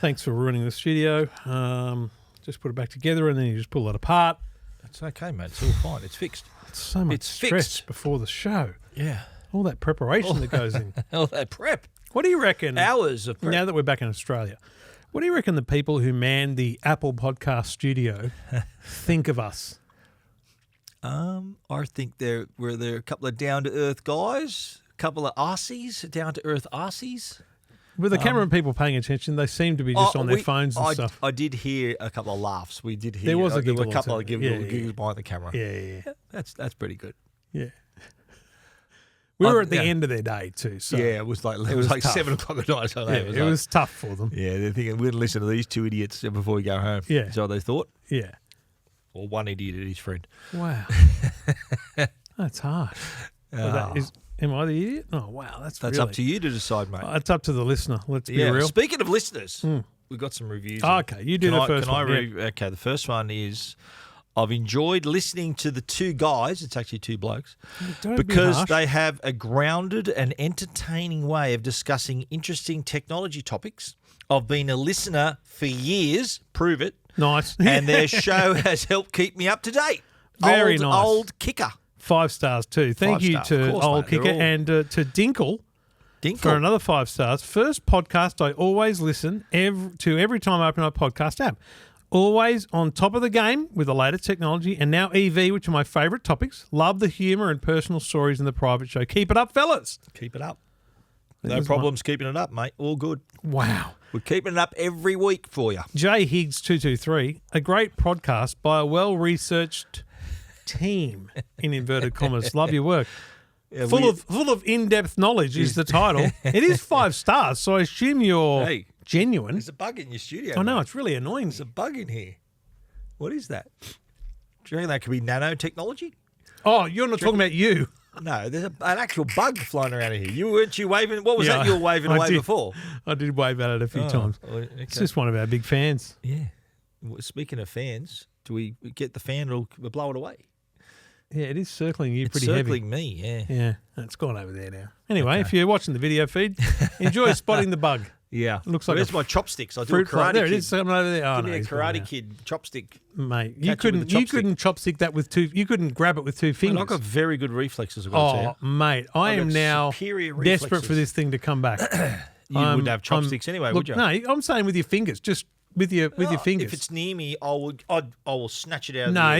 Thanks for ruining the studio. Just put it back together and then you just pull it apart. It's okay, mate. It's all fine. It's fixed. It's so much stress before the show. Yeah. All that preparation that goes in. All that prep. What do you reckon? Hours of prep. Now that we're back in Australia, what do you reckon the people who man the Apple podcast studio think of us? I think they're a couple of down-to-earth guys, a couple of Aussies, down-to-earth Aussies. With the camera people paying attention, they seem to be just on their phones and stuff. I did hear a couple of laughs. We did hear there was a there were giggle a couple or of two. giggles behind the camera. Yeah. That's pretty good. Yeah. We were at the end of their day too. So yeah, it was like tough. 7 o'clock at night. So it was tough for them. Yeah, they're thinking we're going to listen to these two idiots before we go home. Yeah. So they thought. Yeah. Or one idiot and his friend. Wow. That's harsh. Am I the idiot? Oh, wow. That's really up to you to decide, mate. It's up to the listener. Let's be real. Speaking of listeners, we've got some reviews. Oh, okay, you do the first one. Okay, the first one is I've enjoyed listening to the two guys. It's actually two blokes. Because they have a grounded and entertaining way of discussing interesting technology topics. I've been a listener for years. Prove it. Nice. And their show has helped keep me up to date. Very nice. Old kicker. 5 stars too. Thank you to Old Kicker and to Dinkle for another 5 stars. First podcast I always listen to every time I open up a podcast app. Always on top of the game with the latest technology and now EV, which are my favourite topics. Love the humour and personal stories in the private show. Keep it up, fellas. Keep it up. No problems keeping it up, mate. All good. Wow. We're keeping it up every week for you. J Higgs 223, a great podcast by a well-researched team, in inverted commas. Love your work. Yeah, full of in-depth knowledge is the title. It is 5 stars, so I assume you're genuine. There's a bug in your studio. I know, it's really annoying. There's a bug in here. What is that? Do you reckon that could be nanotechnology? Oh, you're not talking about you. No, there's an actual bug flying around in here. Weren't you waving? What was that you were waving away before? I did wave at it a few times. Okay. It's just one of our big fans. Yeah. Well, speaking of fans, do we get the fan or blow it away? Yeah, it is circling you pretty heavy. It's circling me, yeah. Yeah, it's gone over there now. Anyway, if you're watching the video feed, enjoy spotting the bug. Yeah. It looks like Where's my chopsticks? I do a Karate There Kid. It is something over there. Give me a Karate Kid chopstick. Mate, you couldn't chopstick that with two. You couldn't grab it with 2 fingers. I've got very good reflexes. Mate, I am now desperate for this thing to come back. You wouldn't have chopsticks anyway, would you? No, I'm saying with your fingers, just with your fingers. If it's near me, I will snatch it out. No,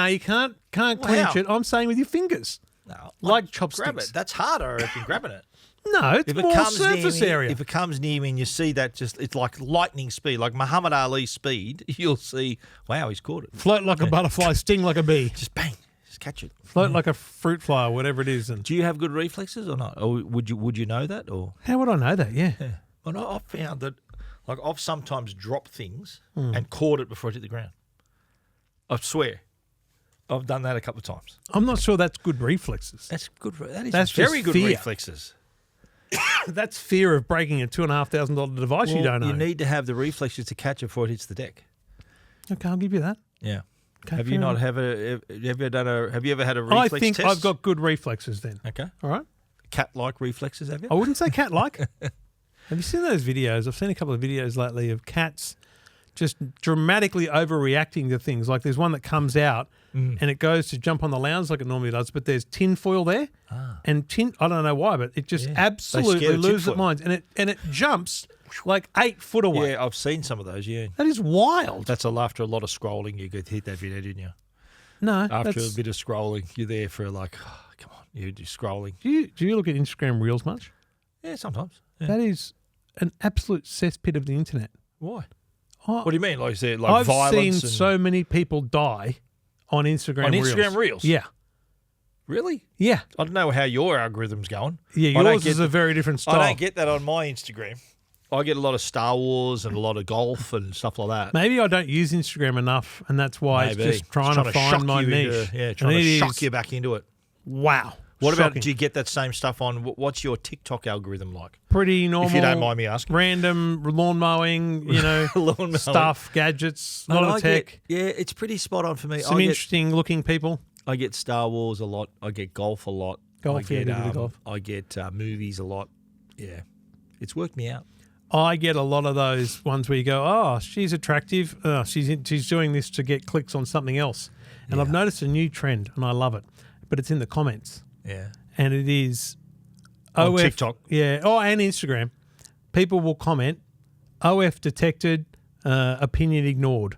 you can't clench it. I'm saying with your fingers. No, like chopsticks. Grab it. That's harder if you're grabbing it. No, it's more surface area. If it comes near me and you see that, it's like lightning speed, like Muhammad Ali speed, you'll see, wow, he's caught it. Float like a butterfly, sting like a bee. Just bang, just catch it. Float like a fruit fly or whatever it is. And do you have good reflexes or not? Or would you know that? Or how would I know that? Yeah. Well, I've found that like I've sometimes dropped things and caught it before it hit the ground. I swear. I've done that a couple of times. I'm not sure that's good reflexes. That's good. That's very good reflexes. That's fear of breaking a $2,500 device you don't know. You need to have the reflexes to catch it before it hits the deck. Okay, I'll give you that. Yeah. Okay, have you ever had a reflex I think test? I've got good reflexes then. Okay. All right. Cat-like reflexes, have you? I wouldn't say cat-like. Have you seen those videos? I've seen a couple of videos lately of cats just dramatically overreacting to things. Like there's one that comes out and it goes to jump on the lounge like it normally does, but there's tin foil there. And I don't know why, but it just absolutely loses its mind. And it jumps like 8 foot away. Yeah, I've seen some of those, yeah. That is wild. That's after a lot of scrolling, you could hit that video, didn't you? No. After a bit of scrolling, you're there for like, oh, come on, you're just scrolling. Do you look at Instagram Reels much? Yeah, sometimes. Yeah. That is an absolute cesspit of the internet. Why? What do you mean? Like, is there like I've seen so many people die on Instagram Reels. On Instagram Reels? Yeah. Really? Yeah. I don't know how your algorithm's going. Yeah, yours is a very different style. I don't get that on my Instagram. I get a lot of Star Wars and a lot of golf and stuff like that. Maybe I don't use Instagram enough, and that's why it's just trying to find my niche. Trying to shock you back into it. Wow. What about, do you get that same stuff on, what's your TikTok algorithm like? Pretty normal. If you don't mind me asking. Random lawn mowing, stuff, gadgets, a lot of tech. It's pretty spot on for me. Some interesting looking people. I get Star Wars a lot. I get golf a lot. Golf. I get movies a lot. Yeah. It's worked me out. I get a lot of those ones where you go, oh, she's attractive. She's doing this to get clicks on something else. And I've noticed a new trend, and I love it. But it's in the comments. Yeah. And it is on TikTok. Yeah. Oh, and Instagram. People will comment, OF detected, opinion ignored.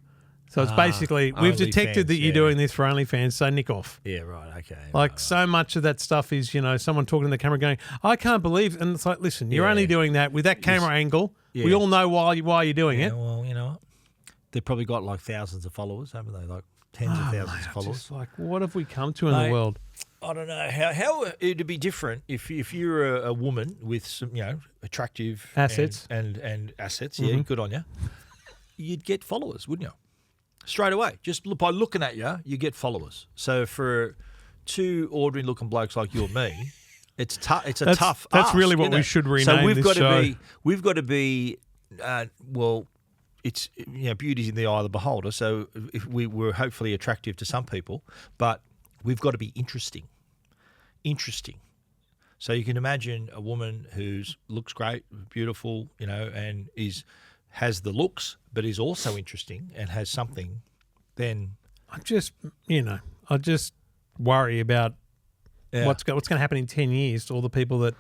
So it's basically, we've detected that you're doing this for OnlyFans, so nick off. Yeah, right, okay. Like so much of that stuff is, someone talking to the camera going, I can't believe, and it's like, listen, you're only doing that with that camera angle. Yeah. We all know why you're doing it. Well, you know what? They've probably got like thousands of followers, haven't they? Like tens of thousands of followers. Just like, what have we come to in the world? I don't know. How it'd be different if you're a woman with some, attractive assets and assets. Yeah, good on you. You'd get followers, wouldn't you? Straight away, just by looking at you, you get followers. So for two ordinary looking blokes like you and me, it's tough. It's a tough. That's ask, really what we should rename. So we've got to be. Well, it's beauty's in the eye of the beholder. So if we're hopefully attractive to some people, but we've got to be interesting. So you can imagine a woman who looks great, beautiful, and has the looks, but is also interesting and has something. Then I just worry about what's going to happen in 10 years to all the people that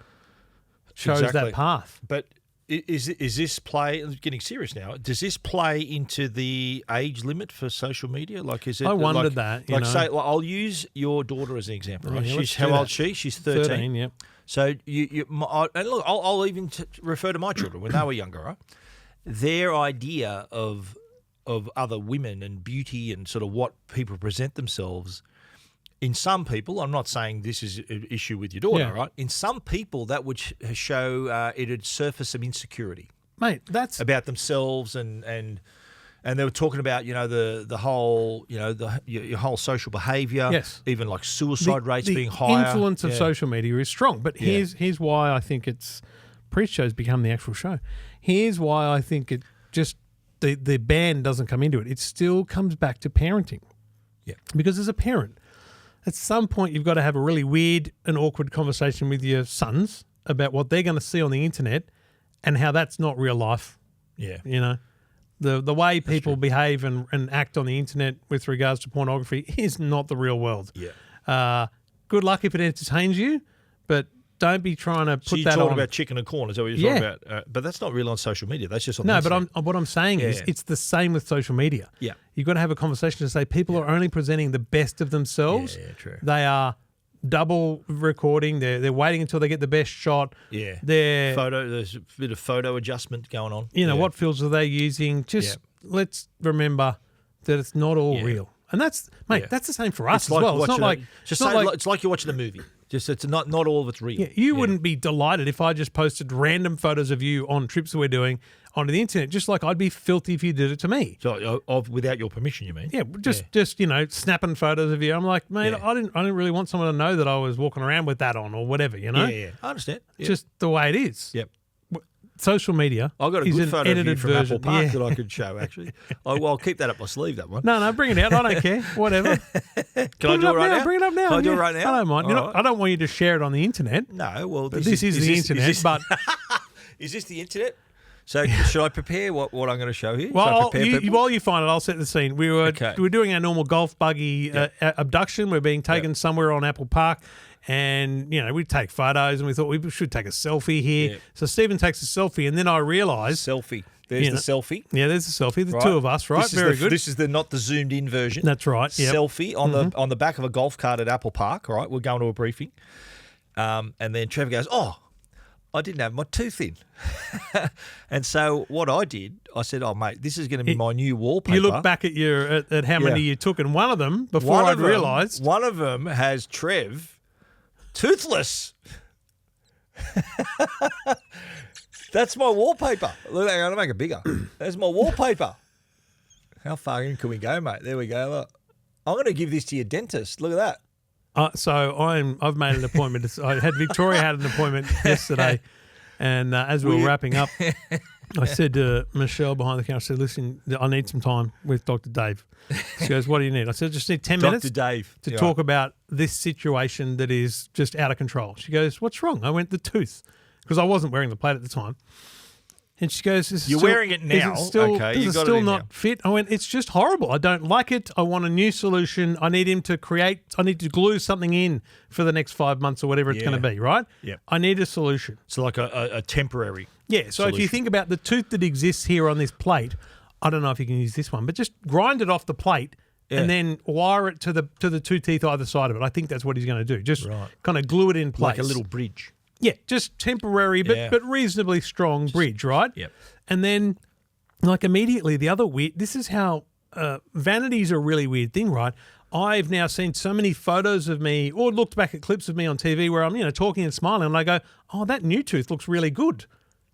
chose that path. But is this play? Getting serious now. Does this play into the age limit for social media? Like, is it? I wondered that. Say, I'll use your daughter as an example. Right? Yeah, How old is she? She's 13. 13. Yep. So and look, I'll even refer to my children when they were younger. Right? Their idea of other women and beauty and sort of what people present themselves. In some people, I'm not saying this is an issue with your daughter, right? In some people, that would show it'd surface some insecurity, mate. That's about themselves, and they were talking about the whole your whole social behaviour, even like suicide rates being higher. The influence of social media is strong, but here's why I think it's pre-show's become the actual show. Here's why I think it just the ban doesn't come into it. It still comes back to parenting, because as a parent, at some point, you've got to have a really weird and awkward conversation with your sons about what they're going to see on the internet and how that's not real life. Yeah. The way people behave and act on the internet with regards to pornography is not the real world. Yeah. Good luck if it entertains you, but don't be trying to put that on. So you're talking about chicken and corn, is that what you're talking about? But that's not real on social media. That's just on the internet. But what I'm saying is it's the same with social media. Yeah. You've got to have a conversation to say people are only presenting the best of themselves. Yeah, true. They are double recording. They're waiting until they get the best shot. Yeah. There's a bit of photo adjustment going on. What filters are they using? Just let's remember that it's not all real. And that's the same for us as well. It's not like it's like you're watching a movie. Just it's not all of it's real. Yeah, you wouldn't be delighted if I just posted random photos of you on trips that we're doing onto the internet, just like I'd be filthy if you did it to me. So without your permission, you mean? Yeah, just snapping photos of you. I'm like, mate, I didn't really want someone to know that I was walking around with that on or whatever, Yeah, I understand. Just the way it is. Yep. Social media. I've got a good photo of you from Apple Park that I could show, actually. I'll keep that up my sleeve, that one. No, bring it out. I don't care. Whatever. Can I do it right now? Bring it up now. Can I do it right now? I don't mind. I don't want you to share it on the internet. No, well, this is the internet. But is this the internet? So should I prepare what I'm going to show here? Well, while you find it, I'll set the scene. We're doing our normal golf buggy abduction. We're being taken somewhere on Apple Park. And, we take photos and we thought we should take a selfie here. Yeah. So Stephen takes a selfie and then I realised... Selfie. There's the selfie. Yeah, there's the selfie. The two of us, right? Very good. This is not the zoomed in version. That's right. Yep. Selfie on the back of a golf cart at Apple Park, right? We're going to a briefing. And then Trevor goes, I didn't have my tooth in. And so what I did, I said, mate, this is going to be my new wallpaper. You look back at how many you took, and one of them, before I'd realised... One of them has Trev... Toothless. That's my wallpaper. Look, I'm going to make it bigger. There's my wallpaper. How far in can we go, mate? There we go. Look. I'm going to give this to your dentist. Look at that. So I've made an appointment. Victoria had an appointment yesterday, and as we were wrapping up, I said to Michelle behind the counter, I said, listen, I need some time with Dr. Dave. She goes, what do you need? I said, I just need 10 minutes to talk about this situation that is just out of control. She goes, what's wrong? I went, the tooth, because I wasn't wearing the plate at the time. And she goes, "You're wearing it now. Is it still, Okay, does you it got still it in not now." fit?" I went, "It's just horrible. I don't like it. I want a new solution. I need him to create. I need to glue something in for the next 5 months or whatever it's going to be. Right? Yep. I need a solution." So like a temporary. Yeah. So if you think about the tooth that exists here on this plate, I don't know if you can use this one, but just grind it off the plate. Yeah. And then wire it to the two teeth either side of it. I think that's what he's going to do. Just kind of glue it in place. Like a little bridge. Yeah, just temporary but reasonably strong bridge, right? Yep. And then, like immediately, the other weird. This is how vanity's a really weird thing, right? I've now seen so many photos of me, or looked back at clips of me on TV where I'm, talking and smiling, and I go, "Oh, that new tooth looks really good,"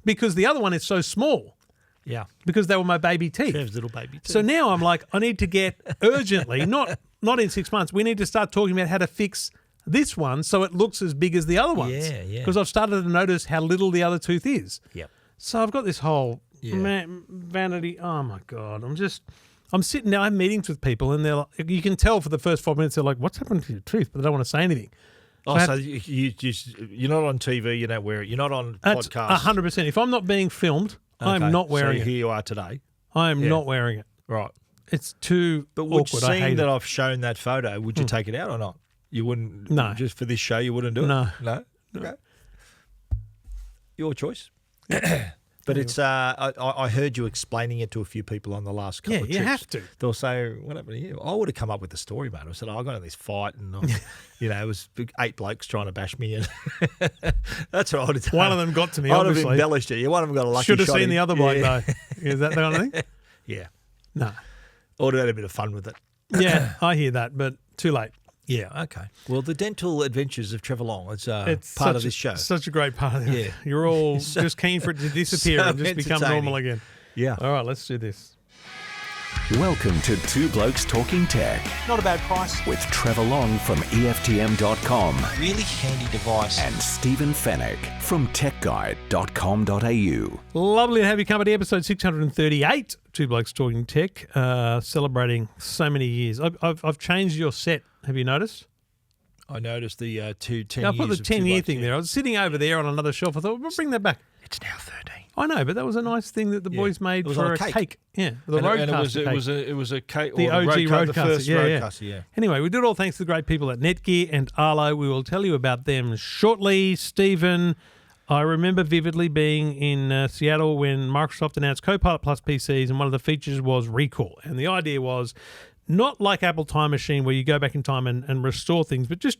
because the other one is so small. Yeah. Because they were my baby teeth. Trev's little baby teeth. So now I'm like, I need to get urgently, not in 6 months, we need to start talking about how to fix this one so it looks as big as the other ones. Yeah. Because I've started to notice how little the other tooth is. Yep. So I've got this whole vanity. Oh my God. I'm sitting now, I have meetings with people and they're like, you can tell for the first 5 minutes, they're like, "What's happened to your tooth?" But they don't want to say anything. So you're not on TV, you don't wear it. You're not on podcasts. 100%. If I'm not being filmed, I'm not wearing it. Here you are today. I am not wearing it. Right. It's too But would awkward. you I hate seeing that it. I've shown that photo, would you take it out or not? You wouldn't? No. Just for this show, you wouldn't do it? No. No? Okay. Your choice. But it's I heard you explaining it to a few people on the last couple of trips. Yeah, you have to. They'll say, "What happened to you?" I would have come up with a story, mate. I said, "I got in this fight and, it was 8 blokes trying to bash me." And that's what I would have done. One of them got to me, I would have obviously. embellished it. Yeah, one of them got a lucky Should have shot seen in. the other bloke, though. Is that the kind of thing? Yeah. No. I would have had a bit of fun with it. Yeah, I hear that, but too late. Yeah, okay. Well, the dental adventures of Trevor Long, it's part of this show. Such a great part of it. Yeah. You're all just keen for it to disappear and just become normal again. Yeah. All right, let's do this. Welcome to Two Blokes Talking Tech Not a bad price. with Trevor Long from EFTM.com Really handy device. and Stephen Fennick from techguide.com.au. Lovely to have you company. Episode 638, Two Blokes Talking Tech, celebrating so many years. I've changed your set. Have you noticed? I noticed the 10 years. I put the of 10-year 2 thing blokes, there. I was sitting over there on another shelf. I thought, we'll bring that back. It's now 13. I know, but that was a nice thing that the boys made It was for on a a cake. cake. Yeah, the roadcaster cake. It was a cake. The OG roadcaster. The first roadcaster, yeah. Anyway, we do it all thanks to the great people at Netgear and Arlo. We will tell you about them shortly. Stephen, I remember vividly being in Seattle when Microsoft announced Copilot PCs, and one of the features was recall. And the idea was not like Apple Time Machine where you go back in time and restore things, but just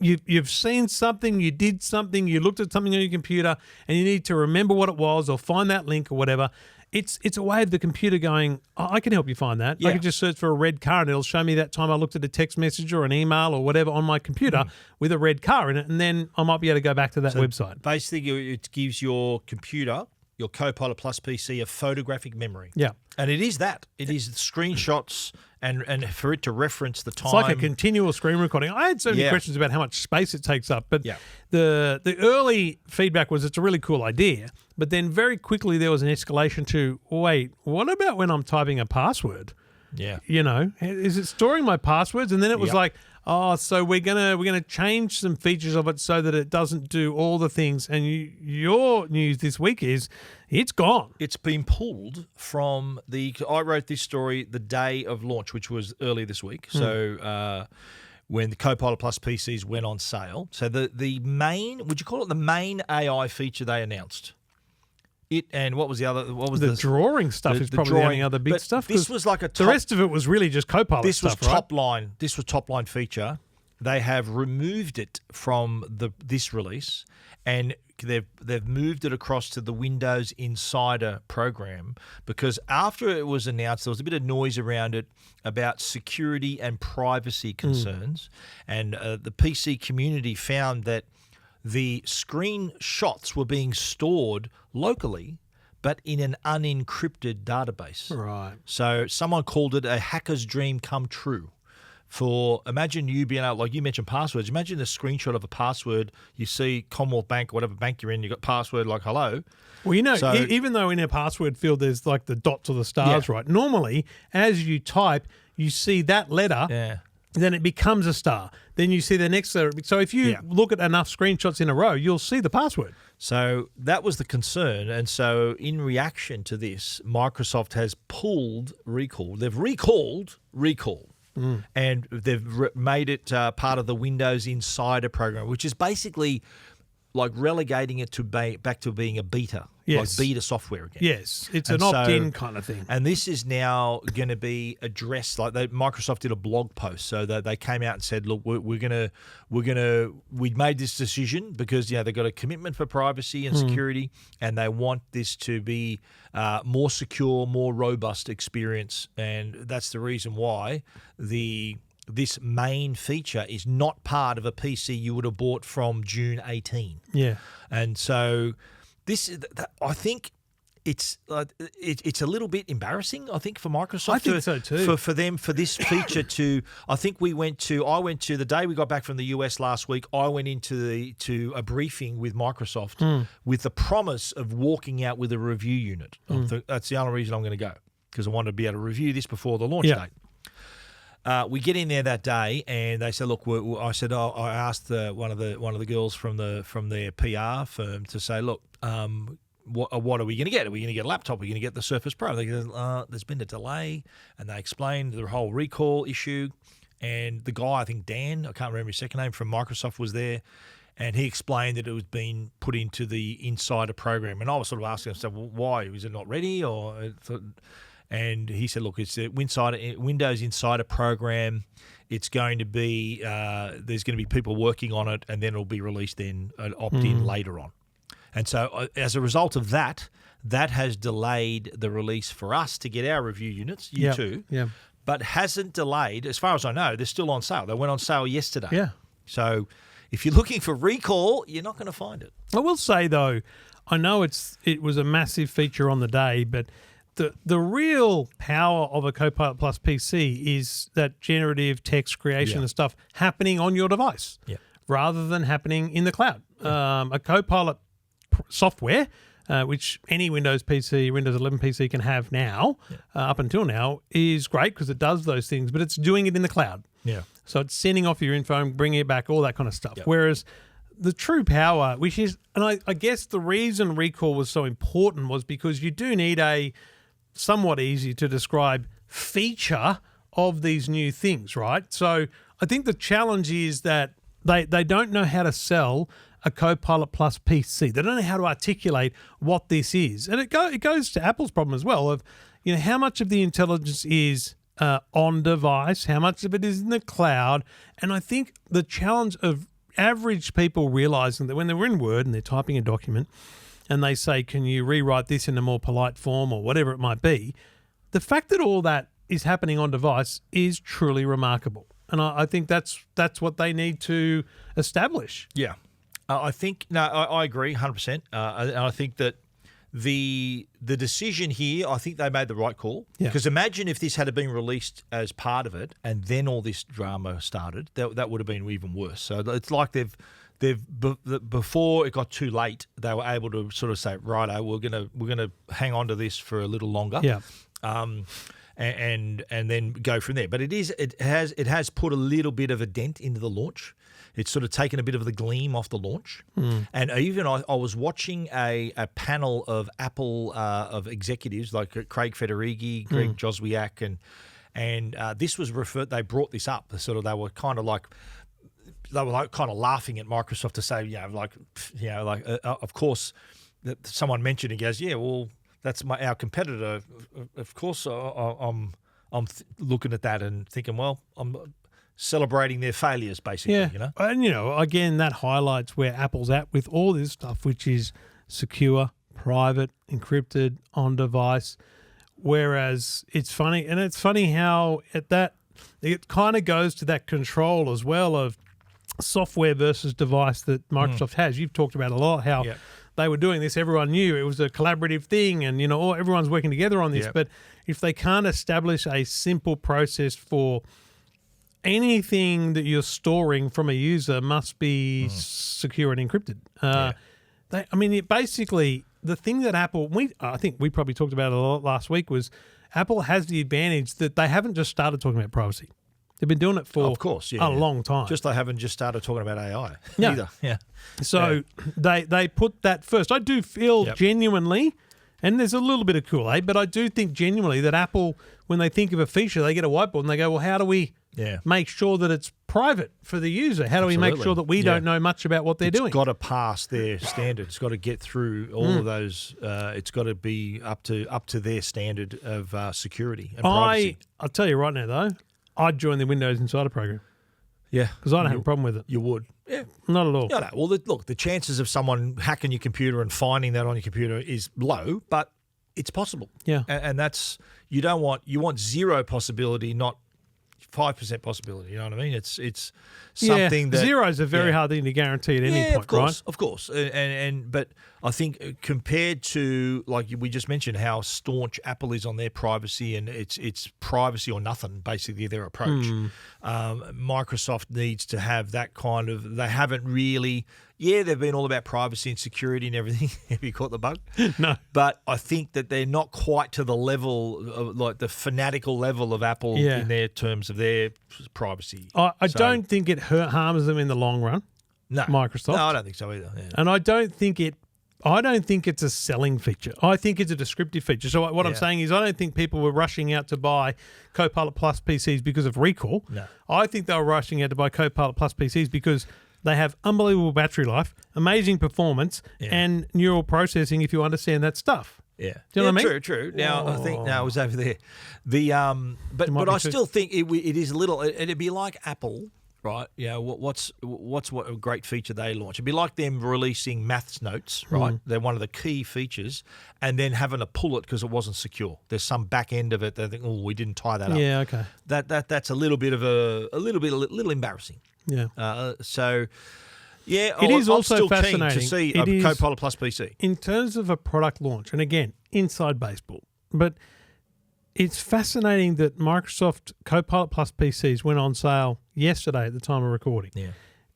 you've seen something, you did something, you looked at something on your computer, and you need to remember what it was or find that link or whatever. It's a way of the computer going, I can help you find that. Yeah. I can just search for a red car and it'll show me that time I looked at a text message or an email or whatever on my computer with a red car in it, and then I might be able to go back to that website. Basically, it gives your computer, your Copilot Plus PC, a photographic memory. Yeah. And it is that. It is screenshots and for it to reference the time. It's like a continual screen recording. I had so many questions about how much space it takes up, but the early feedback was it's a really cool idea, but then very quickly there was an escalation to, wait, what about when I'm typing a password? Yeah. Is it storing my passwords? And then it was like, so we're gonna change some features of it so that it doesn't do all the things. And your news this week is it's gone. It's been pulled from I wrote this story the day of launch, which was earlier this week. So when the Copilot Plus PCs went on sale. So the main, would you call it the main AI feature they announced? And what was the other? What was the drawing stuff? Is probably the only other big stuff. This was like the rest of it was really just Copilot. This stuff, was top line. This was top line feature. They have removed it from this release, and they've moved it across to the Windows Insider program because after it was announced, there was a bit of noise around it about security and privacy concerns, and the PC community found that the screenshots were being stored locally, but in an unencrypted database. Right. So someone called it a hacker's dream come true. Imagine you being able, like you mentioned passwords, imagine a screenshot of a password, you see Commonwealth Bank, whatever bank you're in, you've got password like hello. Well, even though in a password field there's like the dots or the stars, right? Normally, as you type, you see that letter, then it becomes a star. Then you see the next letter. So if you look at enough screenshots in a row, you'll see the password. So that was the concern. And so in reaction to this, Microsoft has pulled recall. They've recalled recall. And they've made it part of the Windows Insider program, which is basically like relegating it to back to being a beta, Yes. like beta software again. Yes, it's And an opt-in kind of thing. And this is now going to be addressed. Like Microsoft did a blog post, so they came out and said, "Look, we made this decision because they've got a commitment for privacy and security, and they want this to be more secure, more robust experience, and that's the reason why this main feature is not part of a PC you would have bought from June 18." Yeah. And so I think it's a little bit embarrassing, I think, for Microsoft. I think so too. For them, for this feature to, I think I went to the day we got back from the US last week, I went into a briefing with Microsoft with the promise of walking out with a review unit. That's the only reason I'm going to go, because I wanted to be able to review this before the launch date. We get in there that day, and they said, "Look," I said, I asked one of the girls from their PR firm to say, "Look, what are we going to get? Are we going to get a laptop? Are we going to get the Surface Pro?" They go, "There's been a delay," and they explained the whole recall issue. And the guy, I think Dan, I can't remember his second name, from Microsoft was there, and he explained that it was being put into the Insider program. And I was sort of asking myself, well, why? Is it not ready? And he said, "Look, it's a Windows Insider program. It's going to be there's going to be people working on it, and then it'll be released then opt-in later on." And so as a result of that has delayed the release for us to get our review units, you too, but hasn't delayed, as far as I know, they're still on sale. They went on sale yesterday. Yeah. So if you're looking for recall, you're not going to find it. I will say, though, I know it was a massive feature on the day, but the real power of a Copilot Plus PC is that generative text creation and stuff happening on your device rather than happening in the cloud. A Copilot software, which any Windows 11 PC can have now, up until now, is great because it does those things, but it's doing it in the cloud. Yeah. So it's sending off your info and bringing it back, all that kind of stuff. Whereas the true power, which is, and I guess the reason recall was so important was because you do need a somewhat easy to describe feature of these new things, right? So I think the challenge is that they don't know how to sell a Copilot Plus PC. They don't know how to articulate what this is. And it goes to Apple's problem as well of, how much of the intelligence is on device, how much of it is in the cloud. And I think the challenge of average people realizing that when they're in Word and they're typing a document and they say, "Can you rewrite this in a more polite form," or whatever it might be, the fact that all that is happening on device is truly remarkable. And I think that's what they need to establish. Yeah. I think, I agree 100%. And I think that the decision here, I think they made the right call. Because imagine if this had been released as part of it and then all this drama started, that would have been even worse. So it's like before it got too late, they were able to sort of say, "Righto, we're gonna hang on to this for a little longer." Yeah. And then go from there. But it has put a little bit of a dent into the launch. It's sort of taken a bit of the gleam off the launch. And even I was watching a panel of Apple of executives like Craig Federighi, Greg Joswiak, and this was referred. They brought this up. They were kind of laughing at Microsoft to say, of course, that someone mentioned it, goes, "Yeah, well, that's our competitor." Of course, I'm looking at that and thinking, well, I'm celebrating their failures, basically. And again, that highlights where Apple's at with all this stuff, which is secure, private, encrypted, on device. Whereas it's funny how it kind of goes to that control as well of software versus device that Microsoft has. You've talked about a lot how they were doing this. Everyone knew it was a collaborative thing, and everyone's working together on this. But if they can't establish a simple process for anything that you're storing from a user must be secure and encrypted. Basically, the thing that Apple, I think we probably talked about it a lot last week, was Apple has the advantage that they haven't just started talking about privacy. They've been doing it for of course, a long time. Just they haven't just started talking about AI Yeah. either. Yeah. So they put that first. I do feel genuinely, and there's a little bit of Kool-Aid, but I do think genuinely that Apple, when they think of a feature, they get a whiteboard and they go, well, how do we make sure that it's private for the user? How do we make sure that we don't know much about what they're doing? It's got to pass their standard. It's got to get through all of those. It's got to be up to their standard of security and privacy. I'll tell you right now, though, I'd join the Windows Insider program. Yeah. Because I don't have a problem with it. You would. Yeah. Not at all. No. Well, look, the chances of someone hacking your computer and finding that on your computer is low, but it's possible. Yeah. And that's, you want zero possibility, not 5% possibility. You know what I mean? It's something that zero is a very hard thing to guarantee at any point, right? Of course. But I think compared to, like we just mentioned, how staunch Apple is on their privacy, and it's privacy or nothing, basically their approach. Microsoft needs to have that kind of. They haven't really. Yeah, they've been all about privacy and security and everything. Have you caught the bug? No. But I think that they're not quite to the level, of, like the fanatical level of Apple in their terms of their privacy. I don't think it harms them in the long run. No, Microsoft. No, I don't think so either. Yeah. And I don't think it's a selling feature. I think it's a descriptive feature. So what I'm saying is I don't think people were rushing out to buy Copilot Plus PCs because of recall. No. I think they were rushing out to buy Copilot Plus PCs because they have unbelievable battery life, amazing performance, and neural processing if you understand that stuff. Yeah. Do you know what I mean? True. Now, I think it was over there. But I still think it is a little, it'd be like Apple, right? You know, what's a great feature they launch? It'd be like them releasing maths notes, right? They're one of the key featers, and then having to pull it because it wasn't secure. There's some back end of it that they think, oh, we didn't tie that up. Yeah, okay. That's a little bit embarrassing. Yeah. It is also still fascinating. Keen to see a Copilot Plus PC. In terms of a product launch, and again, inside baseball, but it's fascinating that Microsoft Copilot Plus PCs went on sale yesterday at the time of recording. Yeah.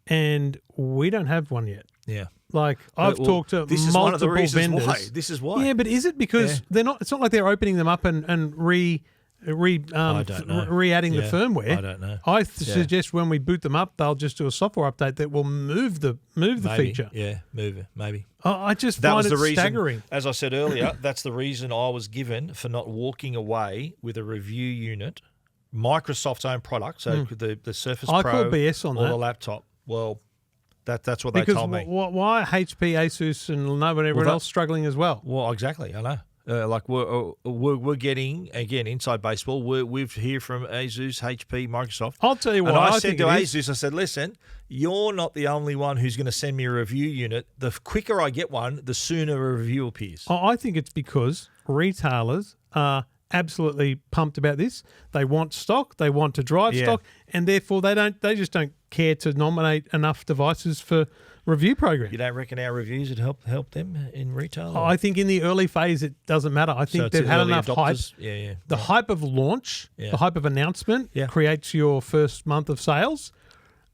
And we don't have one yet. Yeah. Like I've talked to this multiple is one of the reasons vendors. why. This is why. Yeah, but is it because they're not? It's not like they're opening them up and re-adding the firmware. I don't know. I suggest when we boot them up, they'll just do a software update that will move the feature. Yeah, move it, maybe. I just find it staggering. As I said earlier, that's the reason I was given for not walking away with a review unit, Microsoft's own product, so the Surface Pro call BS on or that. the laptop. Well, that's what they told me. Why are HP, Asus, and Lenovo and everyone else struggling as well? Well, exactly. I know. Like we're getting, again, inside baseball, we've heard from Asus, HP, Microsoft. I'll tell you what. And I said to Asus, I said, listen, you're not the only one who's going to send me a review unit. The quicker I get one, the sooner a review appears. I think it's because retailers are absolutely pumped about this. They want stock, they want to drive stock, and therefore they just don't care to nominate enough devices for review program. You don't reckon our reviews would help them in retail? I think in the early phase it doesn't matter. I think they've had enough adopters. hype. The hype of launch, the hype of announcement creates your first month of sales.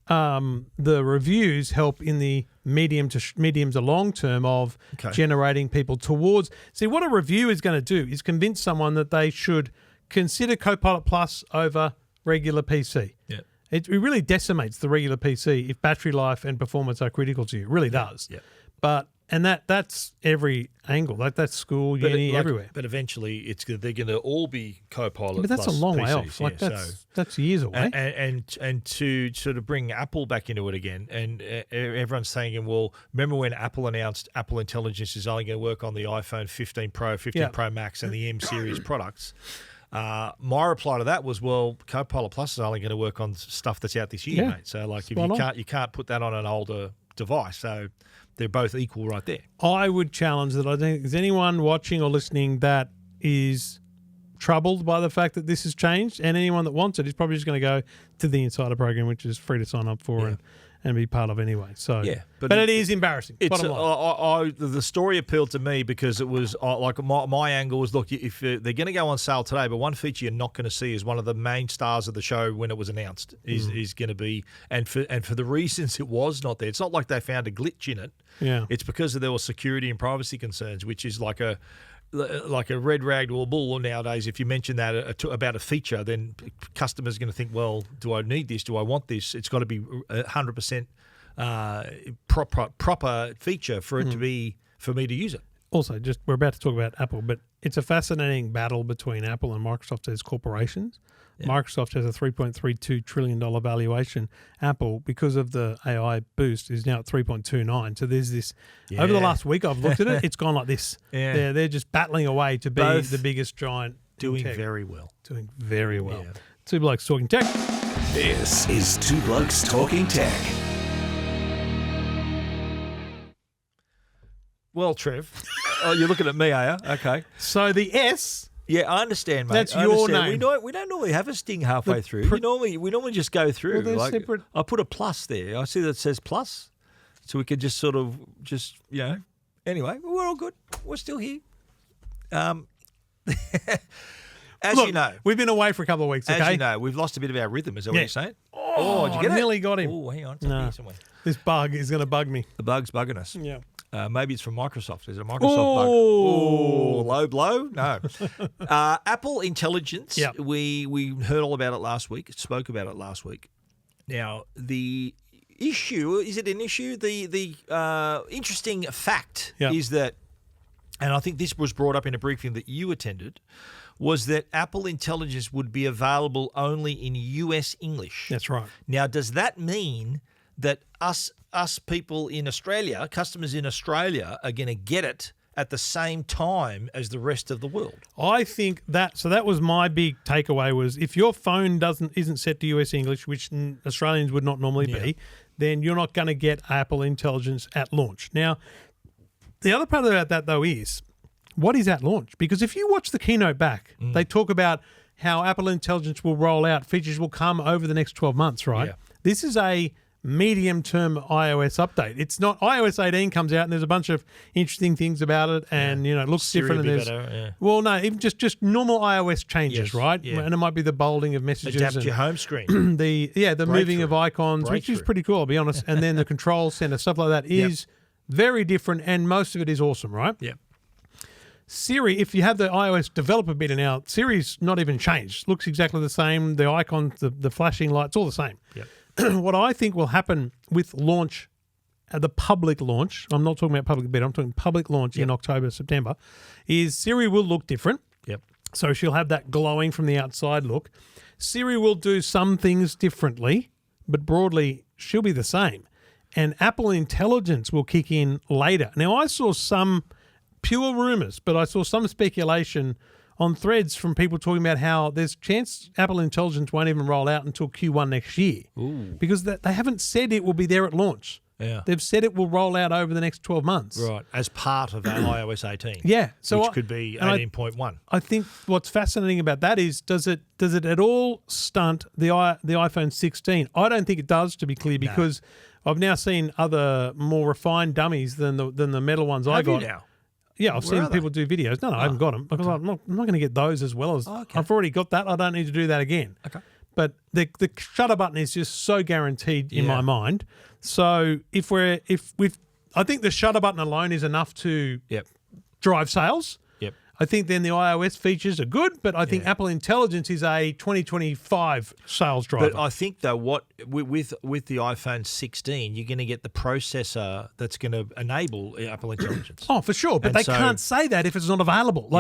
The reviews help in the medium to long term of generating people towards. See, what a review is going to do is convince someone that they should consider Copilot Plus over regular PC. Yeah. It really decimates the regular PC if battery life and performance are critical to you. It really does. Yeah. And that's every angle. Like that's school, uni, everywhere. But eventually, they're going to all be Copilot. But that's plus a long PCs, way off. Like that's years away. And to sort of bring Apple back into it again, and everyone's saying, well, remember when Apple announced Apple Intelligence is only going to work on the iPhone 15 Pro, 15 Pro Max, and the M series products. My reply to that was, well, Copilot Plus is only going to work on stuff that's out this year, mate. So, like, if you can't put that on an older device. So they're both equal right there. I would challenge that. I think there's anyone watching or listening that is troubled by the fact that this has changed, and anyone that wants it is probably just going to go to the Insider program, which is free to sign up for and be part of anyway. So, but it is embarrassing. The story appealed to me because it was like my angle was, look, if they're going to go on sale today, but one feature you're not going to see is one of the main stars of the show when it was announced is going to be, and for the reasons it was not there. It's not like they found a glitch in it. Yeah, it's because there were security and privacy concerns, which is like like a red rag to a bull nowadays. If you mention that about a feature, then customers are going to think, well, do I need this? Do I want this? It's got to be 100% proper feature for it to be for me to use it. Also, just we're about to talk about Apple, but it's a fascinating battle between Apple and Microsoft as corporations. Yeah. Microsoft has a $3.32 trillion valuation. Apple, because of the AI boost, is now at 3.29. So there's this. Yeah. Over the last week, I've looked at it. It's gone like this. Yeah. They're just battling away to be both the biggest giant. Doing very well. Doing very well. Yeah. Two Blokes Talking Tech. This is Two Blokes Talking Tech. Well, Trev, you're looking at me, are you? Okay. So the S. Yeah, I understand, mate. That's your name. We don't normally have a sting halfway through. We normally just go through. Well, like, separate. I put a plus there. I see that it says plus, so we could just sort of Anyway, we're all good. We're still here. As Look, you know, we've been away for a couple of weeks. Okay? As you know, we've lost a bit of our rhythm. Is that what you're saying? Oh, did you get it? Nearly got him. Oh, hang on. It's up here somewhere. This bug is going to bug me. The bug's bugging us. Yeah. Maybe it's from Microsoft. Is it a Microsoft bug? Oh, low blow? No. Apple Intelligence. Yep. We heard all about it last week. Spoke about it last week. Now, the issue, is it an issue? The interesting fact is that, and I think this was brought up in a briefing that you attended, was that Apple Intelligence would be available only in US English. That's right. Now, does that mean that us people in Australia, customers in Australia, are going to get it at the same time as the rest of the world? I think that. So that was my big takeaway: was if your phone isn't set to US English, which Australians would not normally be, then you're not going to get Apple Intelligence at launch. Now, the other part about that though is, what is at launch? Because if you watch the keynote back, they talk about how Apple Intelligence will roll out, features will come over the next 12 months, right? Yeah. This is a medium-term iOS update. It's not iOS 18 comes out and there's a bunch of interesting things about it, and it looks Siri different. And there's well, no, even just normal iOS changes, right? Yeah. And it might be the bolding of messages, adapt your home screen, the moving of icons, which is pretty cool, I'll be honest. And then the control center, stuff like that is very different, and most of it is awesome, right? Yeah. Siri, if you have the iOS developer beta now, Siri's not even changed. Looks exactly the same. The icons, the flashing lights, all the same. Yep. What I think will happen with launch, the public launch, I'm not talking about public beta, I'm talking public launch in October, September, is Siri will look different. Yep. So she'll have that glowing from the outside look. Siri will do some things differently, but broadly she'll be the same. And Apple Intelligence will kick in later. Now, I saw some pure rumours, but I saw some speculation on threads from people talking about how there's chance Apple Intelligence won't even roll out until Q1 next year. Ooh. Because they haven't said it will be there at launch. Yeah. They've said it will roll out over the next 12 months. Right, as part of our iOS 18. Yeah. So which could be 18.1. I think what's fascinating about that is, does it at all stunt the iPhone 16? I don't think it does, to be clear, because I've now seen other more refined dummies than the metal ones I got. Have you now? Yeah, I've seen people do videos. No, I haven't got them because I'm not going to get those as well as I've already got that. I don't need to do that again. Okay. But the shutter button is just so guaranteed in my mind. So I think the shutter button alone is enough to drive sales. Yep. I think then the iOS features are good, but I think Apple Intelligence is a 2025 sales driver. But I think though, with the iPhone 16, you're going to get the processor that's going to enable Apple Intelligence. Oh, for sure. But they can't say that if it's not available.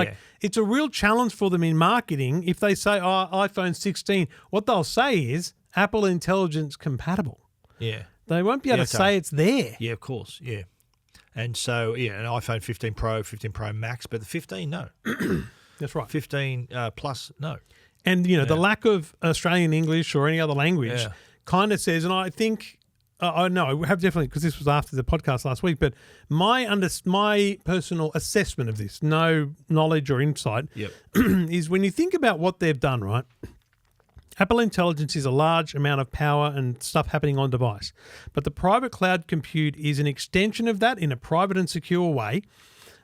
It's a real challenge for them in marketing. If they say, iPhone 16, what they'll say is Apple Intelligence compatible. Yeah. They won't be able to say it's there. Yeah, of course. Yeah. And so, an iPhone 15 Pro, 15 Pro Max, but the 15, no. That's right. 15 Plus, no. And, the lack of Australian English or any other language kind of says, and I think, I have definitely, because this was after the podcast last week, but my personal assessment of this, no knowledge or insight, is when you think about what they've done, right? Apple Intelligence is a large amount of power and stuff happening on device. But the private cloud compute is an extension of that in a private and secure way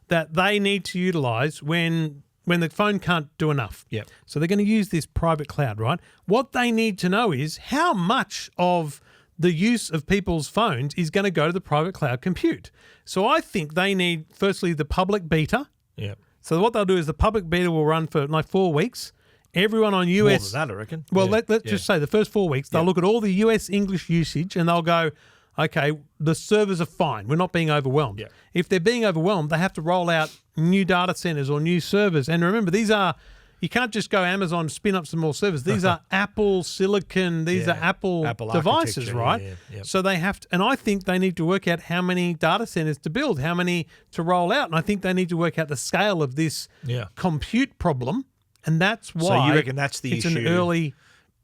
that they need to utilize when the phone can't do enough. Yep. So they're going to use this private cloud, right? What they need to know is how much of the use of people's phones is going to go to the private cloud compute. So I think they need, firstly, the public beta. Yep. So what they'll do is the public beta will run for like 4 weeks. Everyone on US... More than that, I reckon. Well, let's just say the first 4 weeks, they'll look at all the US English usage and they'll go, okay, the servers are fine. We're not being overwhelmed. Yeah. If they're being overwhelmed, they have to roll out new data centers or new servers. And remember, these are... You can't just go Amazon, spin up some more servers. These are Apple silicon. These are Apple devices, right? Yeah. So they have to... And I think they need to work out how many data centers to build, how many to roll out. And I think they need to work out the scale of this compute problem. And that's why so you reckon that's the it's issue. An early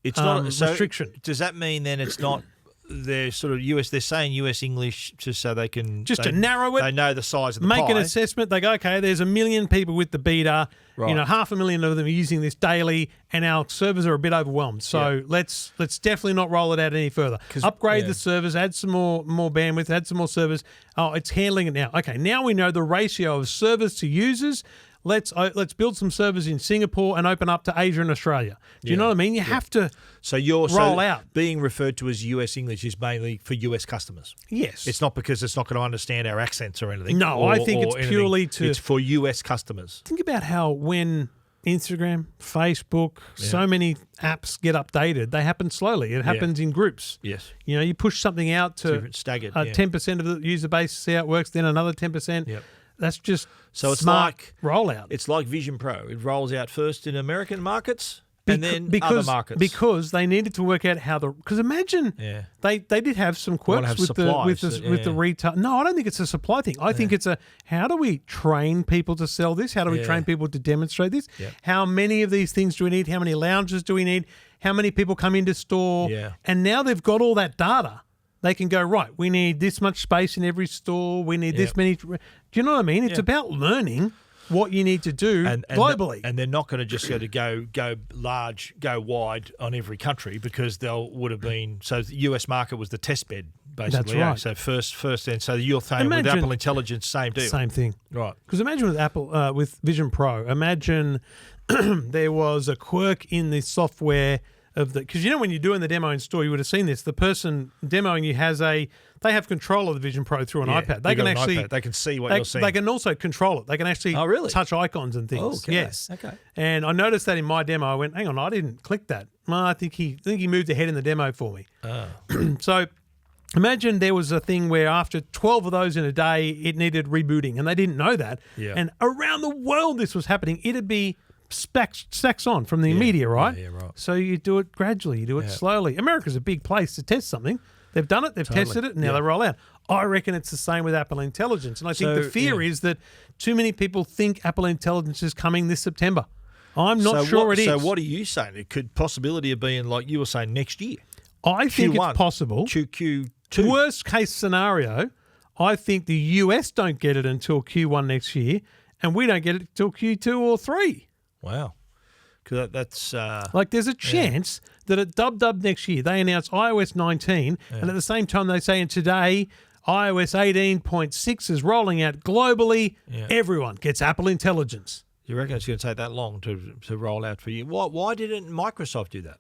restriction. Does that mean then it's not they're sort of US? They're saying US English just so they can to narrow it. They know the size of the make pie. An assessment. They go, okay, there's 1 million people with the beta. Right. 500,000 of them are using this daily, and our servers are a bit overwhelmed. So let's definitely not roll it out any further. Upgrade the servers, add some more bandwidth, add some more servers. Oh, it's handling it now. Okay, now we know the ratio of servers to users. Let's build some servers in Singapore and open up to Asia and Australia. Do you know what I mean? You have to roll out. Being referred to as US English is mainly for US customers. Yes. It's not because it's not going to understand our accents or anything. No, I think it's purely to... It's for US customers. Think about how when Instagram, Facebook, so many apps get updated, they happen slowly. It happens in groups. Yes. You push something out to staggered, 10% of the user base, see how it works, then another 10%. Yep. That's just so it's smart like rollout. It's like Vision Pro. It rolls out first in American markets and then other markets. Because they needed to work out how because imagine they did have some quirks with the retail. No, I don't think it's a supply thing. I think it's how do we train people to sell this? How do we train people to demonstrate this? Yeah. How many of these things do we need? How many lounges do we need? How many people come into store? Yeah. And now they've got all that data. They can go, right, we need this much space in every store. We need this many. Do you know what I mean? It's about learning what you need to do globally. And they're not going to just go large, go wide on every country because would have been. So the US market was the test bed, basically. That's right. So first, and so you're saying with Apple Intelligence, same deal. Same thing. Right. Because imagine with Apple, with Vision Pro, imagine there was a quirk in the software because when you're doing the demo in store, you would have seen this. The person demoing you they have control of the Vision Pro through an iPad. They can actually they can see what you're seeing. They can also control it. They can actually touch icons and things. Oh, okay. Yes. Okay. And I noticed that in my demo. I went, hang on, I didn't click that. Well, I think he moved ahead in the demo for me. Oh. So imagine there was a thing where after 12 of those in a day, it needed rebooting, and they didn't know that. Yeah. And around the world, this was happening. It'd be stacks on from the media, right? Yeah, right. So you do it gradually, you do it slowly. America's a big place to test something. They've done it, they've tested it, and now they roll out. I reckon it's the same with Apple Intelligence. And I think the fear is that too many people think Apple Intelligence is coming this September. I'm not sure it is. So what are you saying? It could possibility of being like you were saying next year. I think Q1, it's possible. Q2. Worst case scenario, I think the US don't get it until Q1 next year, and we don't get it until Q2 or 3. Wow. Because that's... there's a chance that at Dub next year, they announce iOS 19, and at the same time they say, and today, iOS 18.6 is rolling out globally. Yeah. Everyone gets Apple Intelligence. You reckon it's going to take that long to roll out for you? Why didn't Microsoft do that?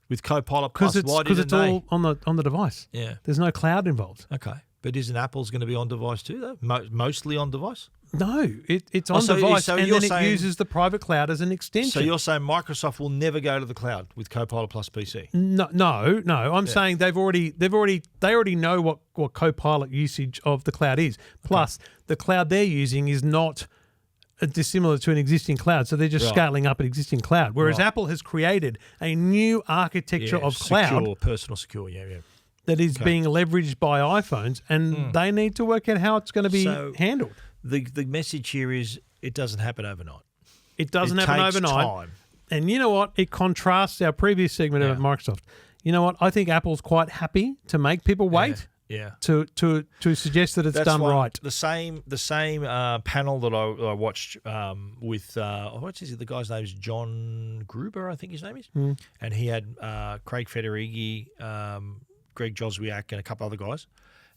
With Copilot Plus, because it's all on the device. Yeah. There's no cloud involved. Okay. But isn't Apple's going to be on device too, though? Mostly on device? No, it's on device, and then it uses the private cloud as an extension. So you're saying Microsoft will never go to the cloud with Copilot Plus PC? No. I'm saying they already know what Copilot usage of the cloud is. Plus, the cloud they're using is not dissimilar to an existing cloud, so they're just scaling up an existing cloud. Whereas Apple has created a new architecture of cloud, personal secure, that is being leveraged by iPhones, and they need to work out how it's going to be handled. The message here is it doesn't happen overnight. It doesn't happen overnight. Time. And you know what? It contrasts our previous segment about Microsoft. You know what? I think Apple's quite happy to make people wait. Yeah. To suggest that it's done right. The same panel that I watched with what's the guy's name is John Gruber, I think his name is, and he had Craig Federighi, Greg Joswiak, and a couple other guys.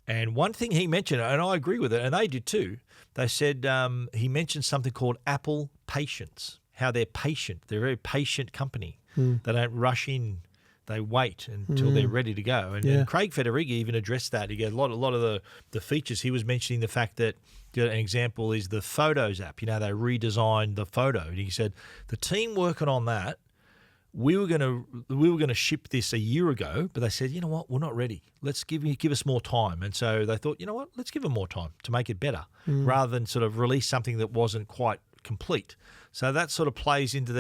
And one thing he mentioned, and I agree with it, and they did too. They said he mentioned something called Apple Patience. How they're patient. They're a very patient company. They don't rush in. They wait until they're ready to go. And Craig Federighi even addressed that. He got a lot of the features. He was mentioning the fact that an example is the Photos app. They redesigned the photo. And he said the team working on that, we were gonna ship this a year ago, but they said, you know what, we're not ready. Let's give us more time. And so they thought, you know what, let's give them more time to make it better, rather than sort of release something that wasn't quite complete. So that sort of plays into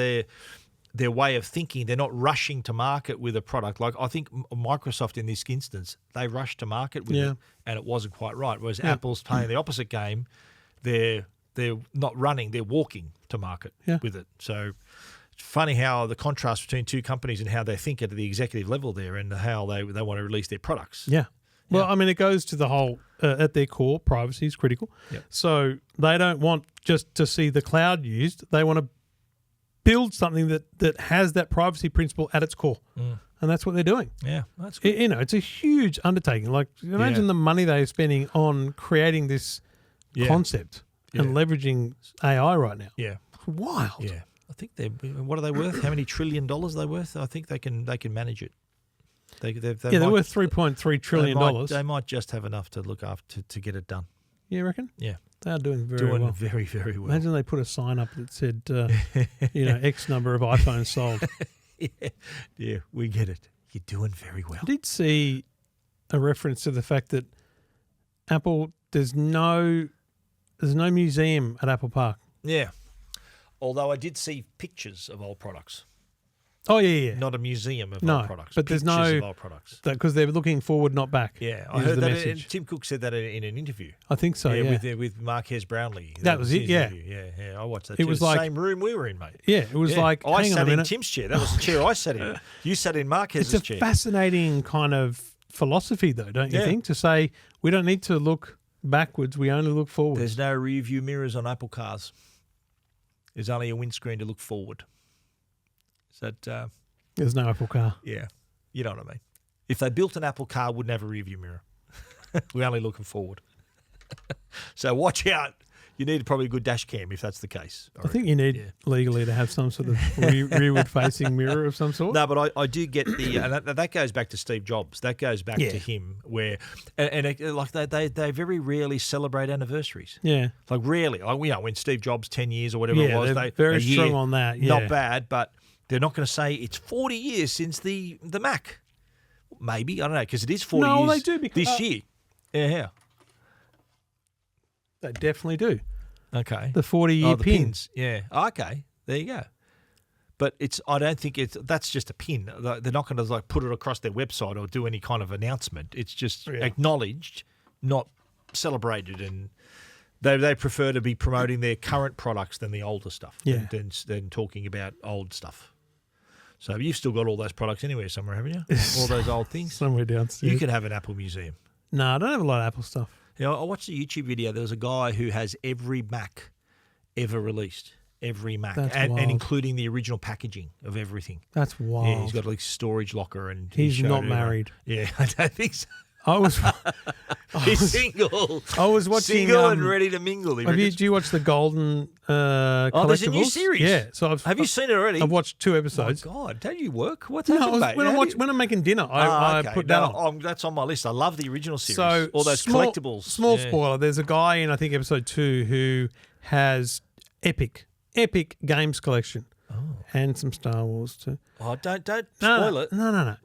their way of thinking. They're not rushing to market with a product. Like I think Microsoft in this instance, they rushed to market with it, and it wasn't quite right. Whereas Apple's playing the opposite game. They're not running, they're walking to market with it. So it's funny how the contrast between two companies and how they think at the executive level there, and how they want to release their products. Yeah. Well, I mean, it goes to the whole, at their core, privacy is critical. Yep. So they don't want just to see the cloud used. They want to build something that has that privacy principle at its core. And that's what they're doing. Yeah, that's good. It's a huge undertaking. Like, imagine the money they're spending on creating this concept and leveraging AI right now. Yeah. It's wild. Yeah. I think what are they worth? How many $1 trillion they're worth? I think they can manage it. They're worth $3.3 trillion. They might just have enough to look after to get it done. You reckon? Yeah. They are doing very well. Very, very well. Imagine they put a sign up that said, X number of iPhones sold. Yeah, we get it. You're doing very well. I did see a reference to the fact that Apple, there's no museum at Apple Park. Yeah. Although I did see pictures of old products. Oh, yeah. Not a museum of old products. But there's no of old products. Because they're looking forward, not back. Yeah, I heard that. And Tim Cook said that in an interview. I think so. Yeah, with Marquez Brownlee. That was it. Yeah, I watched that. It was the like same room we were in, mate. Yeah, it was like. I sat in Tim's chair. That was the chair I sat in. You sat in Marquez's chair. It's a fascinating kind of philosophy, though, don't you think? To say we don't need to look backwards; we only look forward. There's no rear view mirrors on Apple cars. There's only a windscreen to look forward. Is that? There's no Apple car. Yeah. You know what I mean. If they built an Apple car, wouldn't have a rear view mirror. We're only looking forward. So watch out. You need probably a good dash cam if that's the case. I think you need legally to have some sort of rearward-facing mirror of some sort. No, but I do get the and that goes back to Steve Jobs. That goes back to him, where like they very rarely celebrate anniversaries. Yeah, like rarely. Like when Steve Jobs 10 years or whatever it was, they're very strong on that. Yeah. Not bad, but they're not going to say it's 40 years since the Mac. Maybe I don't know because it is 40 years. No, they do because this year. Yeah. They definitely do. Okay. The 40-year the pins. Yeah. Okay. There you go. But I don't think that's just a pin. They're not going to put it across their website or do any kind of announcement. It's just acknowledged, not celebrated, and they prefer to be promoting their current products than the older stuff. Than talking about old stuff. So you've still got all those products anywhere somewhere, haven't you? All those old things somewhere downstairs. You could have an Apple museum. No, I don't have a lot of Apple stuff. I watched a YouTube video. There was a guy who has every Mac ever released. Every Mac. And including the original packaging of everything. That's wild. Yeah, he's got a storage locker. And he's not married. Yeah, I don't think so. He's single. I was watching single and ready to mingle. Do you watch the Golden collectibles? There's a new series. Yeah. So have you seen it already? I've watched 2 episodes. Oh my God, don't you work? What's happening, mate? When I'm making dinner, I put that on. That's on my list. I love the original series. So all those collectibles. Small spoiler. There's a guy in I think episode 2 who has epic games collection. And some Star Wars too. Oh, don't spoil it. No.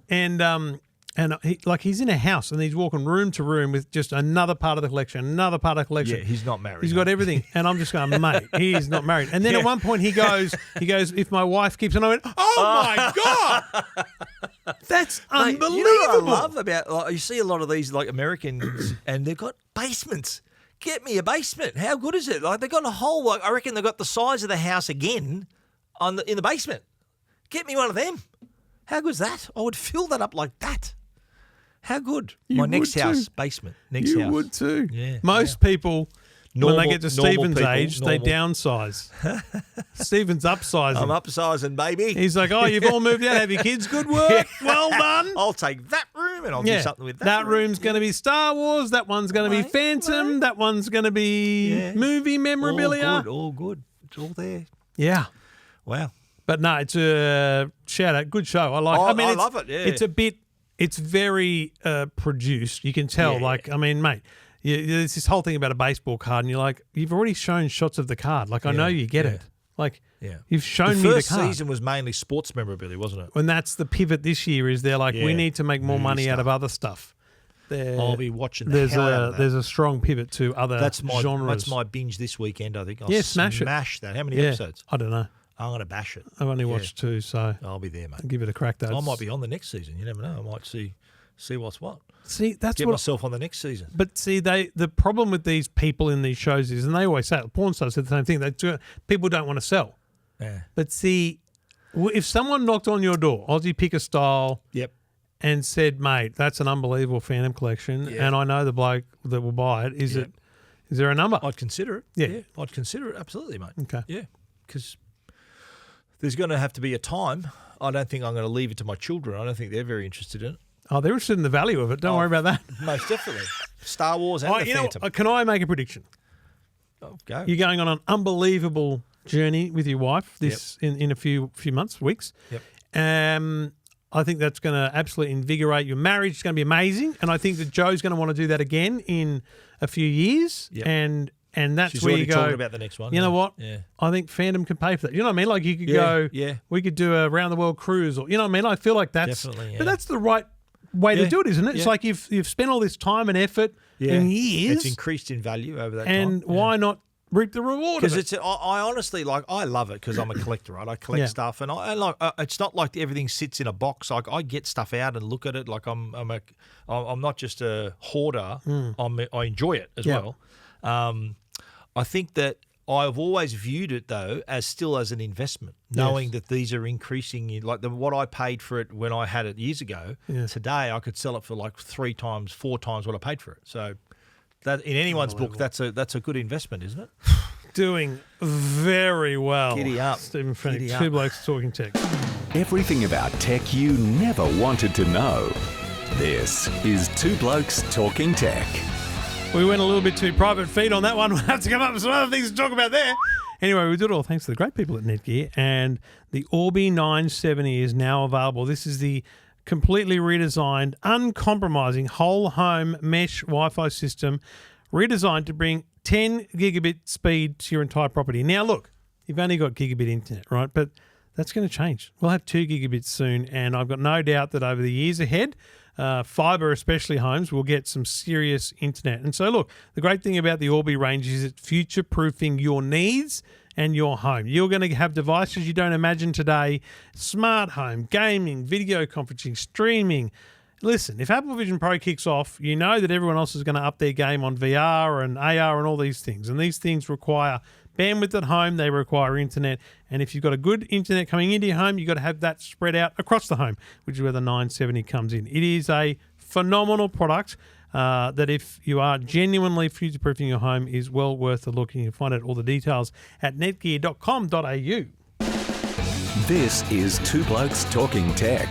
And he's in a house and he's walking room to room with just another part of the collection. Yeah, he's not married. He's got everything. And I'm just going, mate, he's not married. And then at one point he goes, if my wife keeps on, I went, oh my God. That's unbelievable. You know what I love about, you see a lot of these Americans and they've got basements. Get me a basement. How good is it? They've got a whole, I reckon they've got the size of the house again in the basement. Get me one of them. How good's that? I would fill that up like that. How good? My next house, basement. Next house. You would too. Yeah. Most people, when they get to Stephen's age, they downsize. Stephen's upsizing. I'm upsizing, baby. He's like, oh, you've all moved out. Have your kids? Good work. Well done. I'll take that room and I'll do something with that. That room's going to be Star Wars. That one's going to be Phantom. That one's going to be movie memorabilia. All good. It's all there. Yeah. Wow. But no, it's a shout out. Good show. I like it. I love it, yeah. It's very produced. You can tell, mate, there's this whole thing about a baseball card, and you're like, you've already shown shots of the card. Like, I know you get it. Like, you've shown me the card. The first season was mainly sports memorabilia, wasn't it? And that's the pivot this year is they're like, we need to make more money out of other stuff. I'll be watching the hell out of that. There's a strong pivot to other genres. That's my binge this weekend, I think. I'll smash that. How many episodes? I don't know. I'm going to bash it. I've only watched 2, so I'll be there, mate. I'll give it a crack, though. I might be on the next season. You never know. I might see what's what. See, Get myself on the next season. But see, the problem with these people in these shows is, and they always say it, porn stars said the same thing. People don't want to sell. Yeah. But see, if someone knocked on your door, Aussie Picker style, and said, "Mate, that's an unbelievable Phantom collection, and I know the bloke that will buy it. Is there a number?" I'd consider it. Yeah, I'd consider it absolutely, mate. Okay. Yeah, because there's going to have to be a time. I don't think I'm going to leave it to my children. I don't think they're very interested in it. Oh, they're interested in the value of it. Don't worry about that. Most definitely. Star Wars and the Phantom. Can I make a prediction? Oh, go. You're going on an unbelievable journey with your wife in a few months, weeks. Yep. I think that's going to absolutely invigorate your marriage. It's going to be amazing. And I think that Joe's going to want to do that again in a few years. Yep. And that's She's where you go. talking about the next one. You know what? Yeah. I think Phantom can pay for that. You know what I mean? Like you could go. Yeah. We could do a round the world cruise, or you know what I mean? I feel like that's. Definitely. Yeah. But that's the right way to do it, isn't it? It's like you've spent all this time and effort in years. It's increased in value over that time. And why not reap the reward? Because I honestly I love it because I'm a collector, right? I collect stuff, and I like. It's not like everything sits in a box. Like I get stuff out and look at it. Like I'm not just a hoarder. I enjoy it as well. I think that I've always viewed it though as an investment, knowing that these are increasing. Like what I paid for it when I had it years ago. Today I could sell it for like 3 times, 4 times what I paid for it. So that in anyone's book, that's a good investment, isn't it? Doing very well. Giddy up. Stephen Fennick, Two Blokes Talking Tech. Everything about tech you never wanted to know. This is Two Blokes Talking Tech. We went a little bit too private feed on that one. We'll have to come up with some other things to talk about there. Anyway, we did it all thanks to the great people at Netgear. And the Orbi 970 is now available. This is the completely redesigned, uncompromising whole home mesh Wi-Fi system, redesigned to bring 10 gigabit speed to your entire property. Now, look, you've only got gigabit internet, right? But that's going to change. We'll have 2 gigabits soon, and I've got no doubt that over the years ahead, fibre, especially homes, will get some serious internet. And so, look, the great thing about the Orbi range is it's future-proofing your needs and your home. You're going to have devices you don't imagine today, smart home, gaming, video conferencing, streaming. Listen, if Apple Vision Pro kicks off, you know that everyone else is going to up their game on VR and AR and all these things. And these things require bandwidth at home, they require internet. And if you've got a good internet coming into your home, you've got to have that spread out across the home, which is where the 970 comes in. It is a phenomenal product that if you are genuinely future-proofing your home is well worth a look. You can find out all the details at netgear.com.au. This is Two Blokes Talking Tech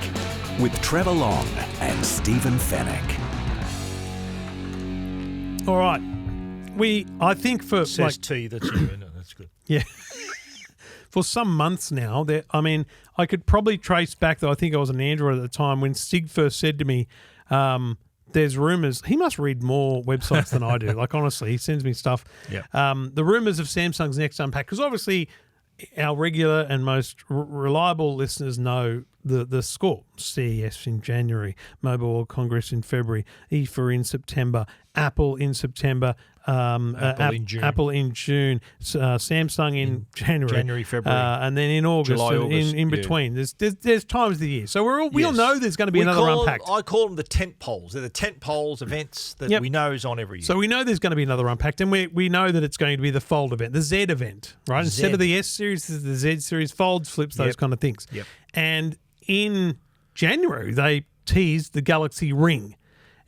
with Trevor Long and Stephen Fennick. All right. I think for... It says T, that's you, isn't it? That's good. Yeah. For some months now, I could probably trace back, though I think I was an Android at the time, when Stig first said to me, there's rumours. He must read more websites than I do. Like, honestly, he sends me stuff. Yeah. The rumours of Samsung's next unpack, because obviously our regular and most reliable listeners know the score. CES in January, Mobile World Congress in February, IFA in September, Apple in September, Apple in June, Samsung in January, February, and then in August, July, and August, in between. There's times of the year, so we all know there's going to be another unpacked. I call them the tent poles. They're the tent poles events that we know is on every year. So we know there's going to be another unpacked, and we know that it's going to be the Fold event, the Z event, right? Instead of the S series, this is the Z series, folds, flips, those kind of things. Yep. And in January, they teased the Galaxy Ring.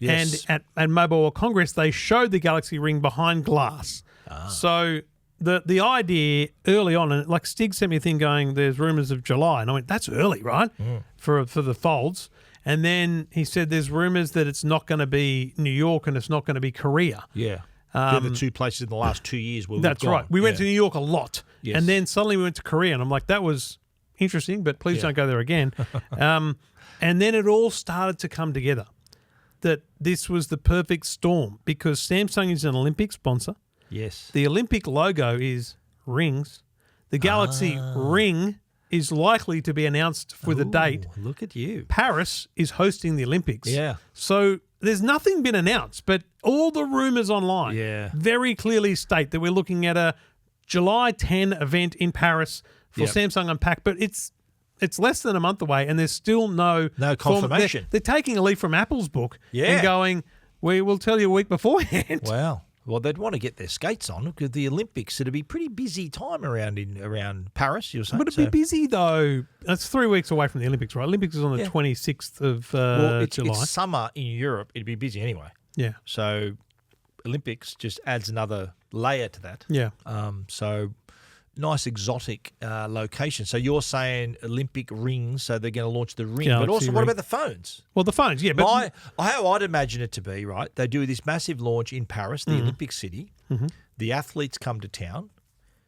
Yes. And at Mobile World Congress, they showed the Galaxy Ring behind glass. So the idea early on, and like Stig sent me a thing going, there's rumours of July. And I went, that's early, right? For the folds. And then he said there's rumours that it's not going to be New York and it's not going to be Korea. Yeah. They're the two places in the last 2 years where we've gone. That's right. We went to New York a lot. Yes. And then suddenly we went to Korea. And I'm like, that was interesting, but please don't go there again. And then it all started to come together that this was the perfect storm because Samsung is an Olympic sponsor. Yes. The Olympic logo is rings. The Galaxy Ring is likely to be announced with a date. Look at you. Paris is hosting the Olympics. Yeah. So there's nothing been announced, but all the rumours online very clearly state that we're looking at a July 10 event in Paris for Samsung Unpacked, but it's less than a month away and there's still no confirmation. They're taking a leaf from Apple's book Yeah. and going, we will tell you a week beforehand. Wow. Well, they'd want to get their skates on because the Olympics, it'd be a pretty busy time around Paris, you were saying. Would it be busy, though? That's 3 weeks away from the Olympics, right? Olympics is on the 26th of July. It's summer in Europe. It'd be busy anyway. Yeah. So Olympics just adds another layer to that. Yeah. So nice exotic location. So you're saying Olympic rings, so they're going to launch the ring. Galaxy but also, what ring. about the phones? Well, the phones, yeah. But How I'd imagine it to be, right? They do this massive launch in Paris, the Olympic city. Mm-hmm. The athletes come to town,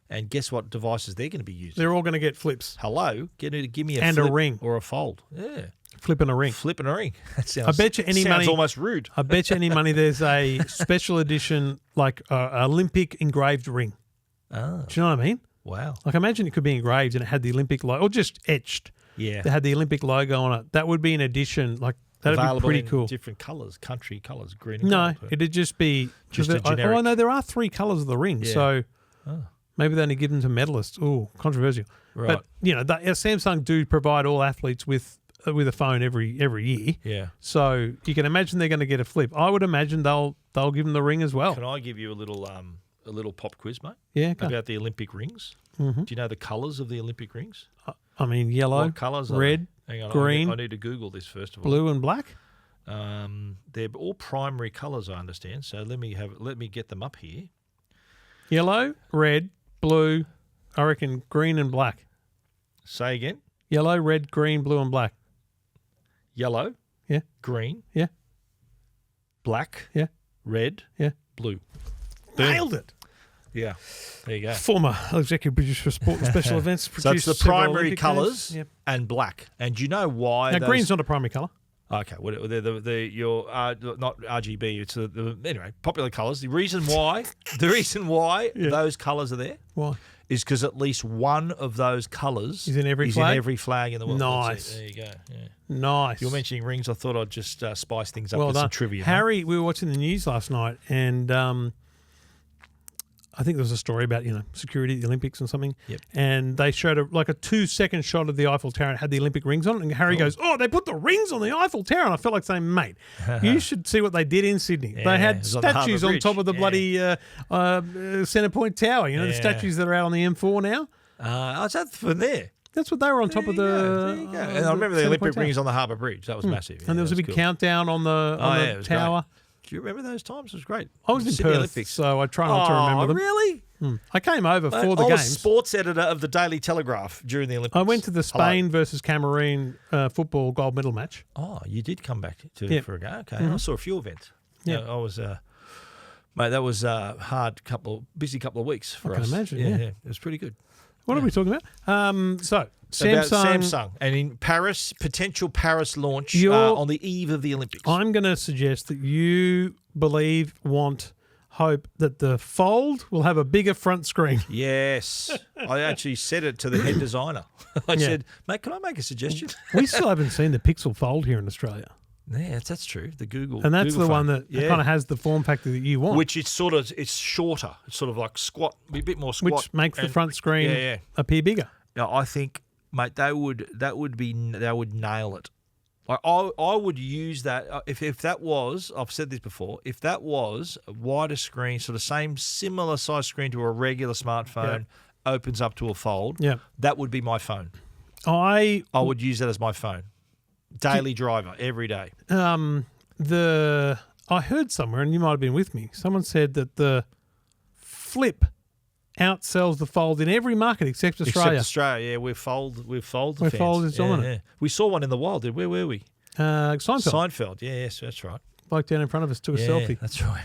and guess what devices they're going to be using? they're all going to get flips. Hello, give me a And flip a ring. or a fold. Yeah, Flipping a ring. flipping a ring. That sounds. I bet you any sounds money. almost rude. I bet you any money there's a special edition, like Olympic engraved ring. Oh, Do you know what I mean? wow. Like, imagine it could be engraved and it had the Olympic logo, or just etched. Yeah. They had the Olympic logo on it. That would be an addition. Like, that'd Available be pretty in cool. different colours, country colours, green and No, gold. it'd just be Just a I generic. know there are 3 colours of the ring, Yeah. so maybe they only give them to medalists. Oh, controversial. Right. But Samsung do provide all athletes with a phone every year. Yeah. So you can imagine they're going to get a flip. I would imagine they'll give them the ring as well. Can I give you a little pop quiz, mate? Yeah, go. About the Olympic rings. Mm-hmm. Do you know the colours of the Olympic rings? I mean, yellow, What colours are red, they? Hang on, green, I need to Google this first of all. blue, and black. They're all primary colours, I understand. So let me get them up here. Yellow, red, blue. I reckon green and black. Say again. Yellow, red, green, blue, and black. Yellow. Yeah. Green. Yeah. Black. Yeah. Red. Yeah. Blue. Nailed it. Yeah. There you go. Former executive producer for sport and special events. So it's produced the several primary Olympic colours games. Yep. and black. And do you know why? Now, green's not a primary colour. Okay, well, your not RGB. It's anyway popular colours. The reason why those colours are there Why? is because at least one of those colours Is in every flag? in the world. Nice. There you go. Yeah. Nice. You're mentioning rings. I thought I'd just spice things up well with done. some trivia. Harry, we were watching the news last night, and I think there was a story about security at the Olympics and something. Yep. And they showed a 2-second shot of the Eiffel Tower and it had the Olympic rings on it. And Harry goes, "Oh, they put the rings on the Eiffel Tower." And I felt like saying, "Mate, you should see what they did in Sydney. Yeah, they it had was on the Harbour statues on Bridge. top of the bloody Centre Point Tower. The Yeah. statues that are out on the M4 now. That's from there. That's what they were on top of the. There you go. And I remember the Centre Olympic Point Tower. rings on the Harbour Bridge. That was massive. Yeah, And there was a that big cool. countdown on the it was tower. great. Do you remember those times? It was great. I was in Sydney Perth, Olympics. so I try not to remember them. Really? I came over for the I was games. sports editor of the Daily Telegraph during the Olympics. I went to the Spain versus Cameroon football gold medal match. Oh, you did come back for a go. Okay, I saw a few events. Yeah. I was, mate. That was a busy couple of weeks for can us. imagine, yeah. It was pretty good. What are we talking about? About Samsung and in Paris, potential Paris launch on the eve of the Olympics. I'm going to suggest that you hope that the Fold will have a bigger front screen. Yes, I actually said it to the head designer. I said, "Mate, can I make a suggestion?" We still haven't seen the Pixel Fold here in Australia. Yeah, that's true. The Google, and that's Google the phone. one that kind of has the form factor that you want, which it's shorter. It's sort of like squat, a bit more squat, which makes the front screen appear bigger. Yeah, I think, mate, they would nail it. Like I would use that if that was. I've said this before. If that was a wider screen, sort of similar size screen to a regular smartphone, opens up to a Fold. Yeah, that would be my phone. I would use that as my phone. Daily driver every day. I heard somewhere, and you might have been with me. Someone said that the Flip outsells the Fold in every market except Australia. Except Australia, yeah. We're Fold Where fans. Fold is dominant. Yeah. We saw one in the wild. Where were we? Seinfeld. Yeah, yes, that's right. Bloke down in front of us took a selfie. That's right.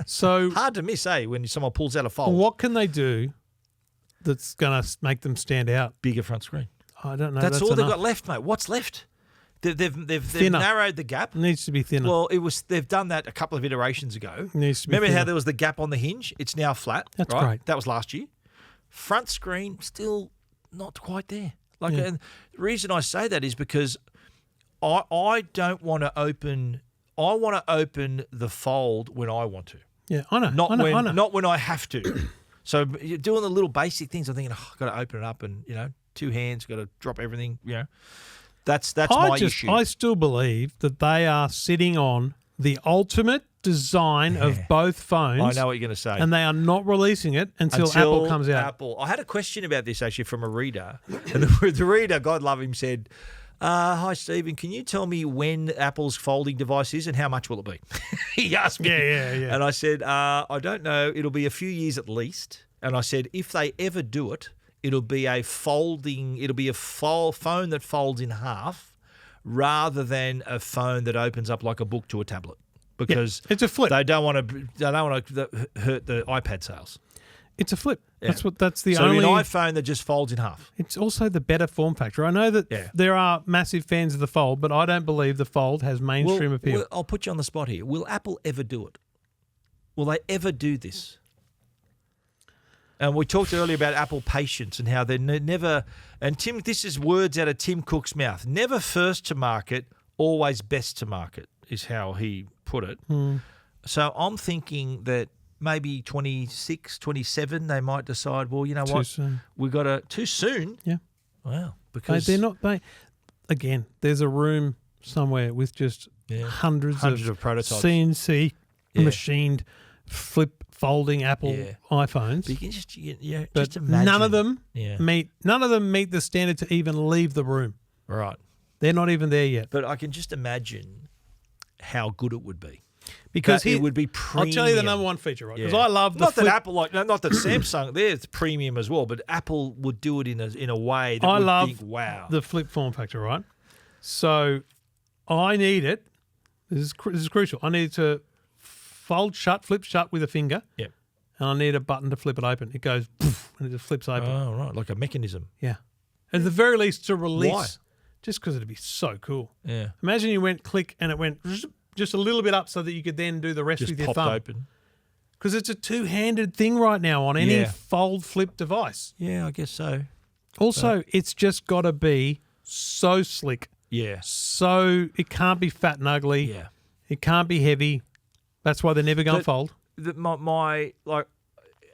So hard to miss, when someone pulls out a Fold. what can they do that's going to make them stand out? Bigger front screen. I don't know. That's all they've enough. got left, mate. What's left? They've Thinner. narrowed the gap. It needs to be thinner. Well, they've done that a couple of iterations ago. It needs to be Remember thinner. how there was the gap on the hinge? It's now flat. That's right? great. That was last year. Front screen still not quite there. And the reason I say that is because I don't want to open. I want to open the Fold when I want to. Yeah, I know. Not when I have to. So you're doing the little basic things. I'm thinking, I've got to open it up and, 2 hands, got to drop everything, That's my issue. I still believe that they are sitting on the ultimate design of both phones. I know what you're going to say. And they are not releasing it until Apple comes out. I had a question about this actually from a reader. And the reader, God love him, said, hi, Stephen, can you tell me when Apple's folding device is and how much will it be? He asked me. Yeah. And I said, I don't know. It'll be a few years at least. And I said, if they ever do it, it'll be a phone that folds in half rather than a phone that opens up like a book to a tablet. Because it's a flip. They don't want to hurt the iPad sales. It's a flip. Yeah. That's the so only an iPhone that just folds in half. It's also the better form factor. I know that there are massive fans of the Fold, but I don't believe the Fold has mainstream appeal. Well, I'll put you on the spot here. Will Apple ever do it? Will they ever do this? And we talked earlier about Apple patience and how they're never. And Tim, this is words out of Tim Cook's mouth. Never first to market, always best to market is how he put it. So I'm thinking that maybe 26, 27, they might decide, well, you know what? Soon. We've got to... Too soon? Yeah. Wow. Because... They're not... Again, there's a room somewhere with just hundreds of prototypes. CNC machined folding Apple iPhones. But you can just imagine. None of them meet the standard to even leave the room. Right. They're not even there yet. But I can just imagine how good it would be. Because it would be premium. I'll tell you the number one feature, right? Because I love the not that Apple, not that Samsung, they're premium as well, but Apple would do it in a way that I think, wow. The flip form factor, right? So I need it. This is crucial. I need to flip shut with a finger. Yep. And I need a button to flip it open. It goes poof, and it just flips open. Oh, right, like a mechanism. Yeah. At the very least, to release. Why? Just because it'd be so cool. Yeah. Imagine you went click and it went just a little bit up so that you could then do the rest with your thumb. Just popped open. Because it's a two-handed thing right now on any fold flip device. Yeah, I guess so. Also, it's just got to be so slick. Yeah. So it can't be fat and ugly. Yeah. It can't be heavy. That's why they're never going to fold. My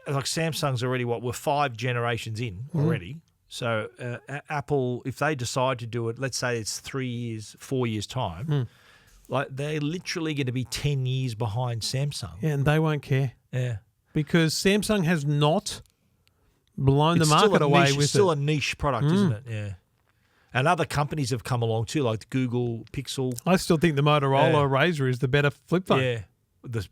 Samsung's already we're 5 generations in already. So Apple, if they decide to do it, let's say it's 3 years, 4 years time, they're literally going to be 10 years behind Samsung. Yeah, and they won't care. Yeah. Because Samsung has not blown the market away with it. It's still a niche product, isn't it? Yeah. And other companies have come along too, like Google Pixel. I still think the Motorola Razr is the better flip phone. Yeah, the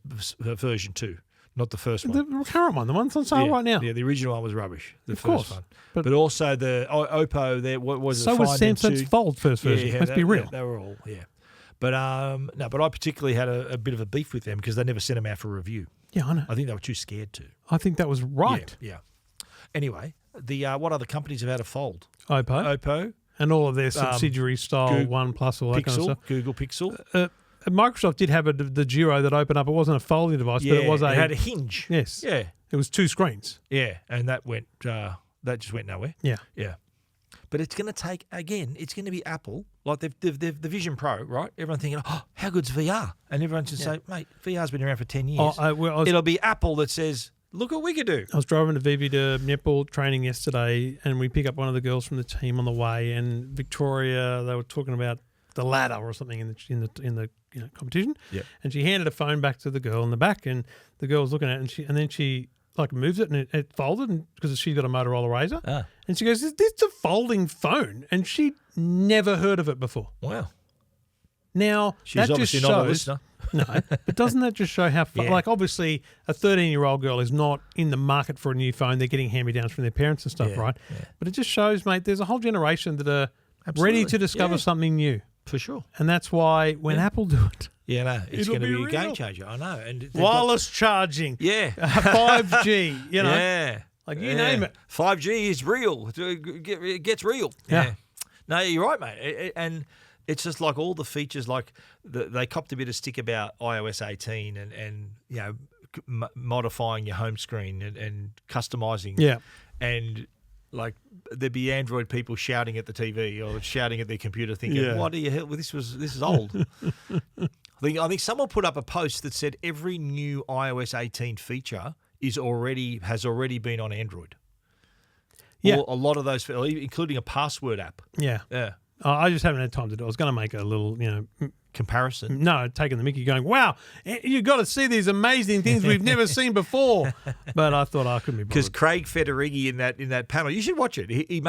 version 2, not the first one. The current one, the one that's on sale right now. Yeah, the original one was rubbish, the of first course. one. But also the Oppo, there what was it? So was Samsung's Fold first version. Let's be real. They were all, But but I particularly had a bit of a beef with them because they never sent them out for review. Yeah, I know. I think they were too scared to. I think that was right. Yeah. Anyway, the what other companies have had a Fold? Oppo. And all of their subsidiary style, OnePlus, all that kind of stuff. Google Pixel. Microsoft did have the Giro that opened up. It wasn't a folding device, but it was it had a hinge. Yes. Yeah. It was 2 screens. Yeah, and that went. That just went nowhere. Yeah. Yeah. But it's going to take, again, it's going to be Apple. Like the Vision Pro, right? Everyone thinking, how good's VR? And everyone should say, mate, VR's been around for 10 years. It'll be Apple that says, look what we could do. I was driving to VV to netball training yesterday, and we pick up one of the girls from the team on the way. And Victoria, they were talking about the ladder or something in the competition. Yep. And she handed a phone back to the girl in the back, and the girl was looking at it, and then she moves it, and it folded, because she got a Motorola Razr. And she goes, "Is this a folding phone?" And she'd never heard of it before. Wow. Now she's obviously not a listener. No, but doesn't that just show how obviously a 13-year-old girl is not in the market for a new phone. They're getting hand-me-downs from their parents and stuff, right? Yeah. But it just shows, mate, there's a whole generation that are ready to discover something new. For sure. And that's why when Apple do it, it's going to be a game changer. I know. And wireless charging. Yeah. 5G, Yeah. Like you name it. 5G is real. It gets real. Yeah. No, you're right, mate. And it's just like all the features, like they copped a bit of stick about iOS 18 and you know, modifying your home screen and customizing. Yeah. And like there'd be Android people shouting at the TV or shouting at their computer, thinking, "What are you? Hell? This is old." I think someone put up a post that said every new iOS 18 feature has already been on Android. Yeah, or a lot of those, including a password app. Yeah. I just haven't had time to do it. I was going to make a little, comparison. No, taking the mickey going, wow, you've got to see these amazing things we've never seen before. But I thought I couldn't be bothered. Because Craig Federighi in that panel, you should watch it. He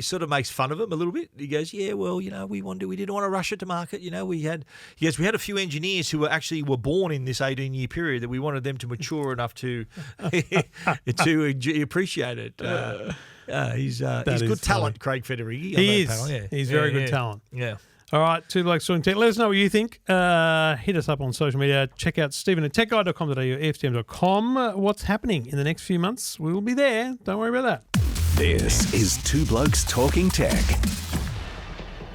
sort of makes fun of him a little bit. He goes, yeah, well, we didn't want to rush it to market. We had a few engineers who were born in this 18-year period that we wanted them to mature enough to appreciate it. He's good talent, Craig Federighi. He is. Yeah. He's very good talent. Yeah. All right, Two Blokes Talking Tech. Let us know what you think. Hit us up on social media. Check out Stephen at techguide.com.au or EFTM.com. What's happening in the next few months? We will be there. Don't worry about that. This is Two Blokes Talking Tech.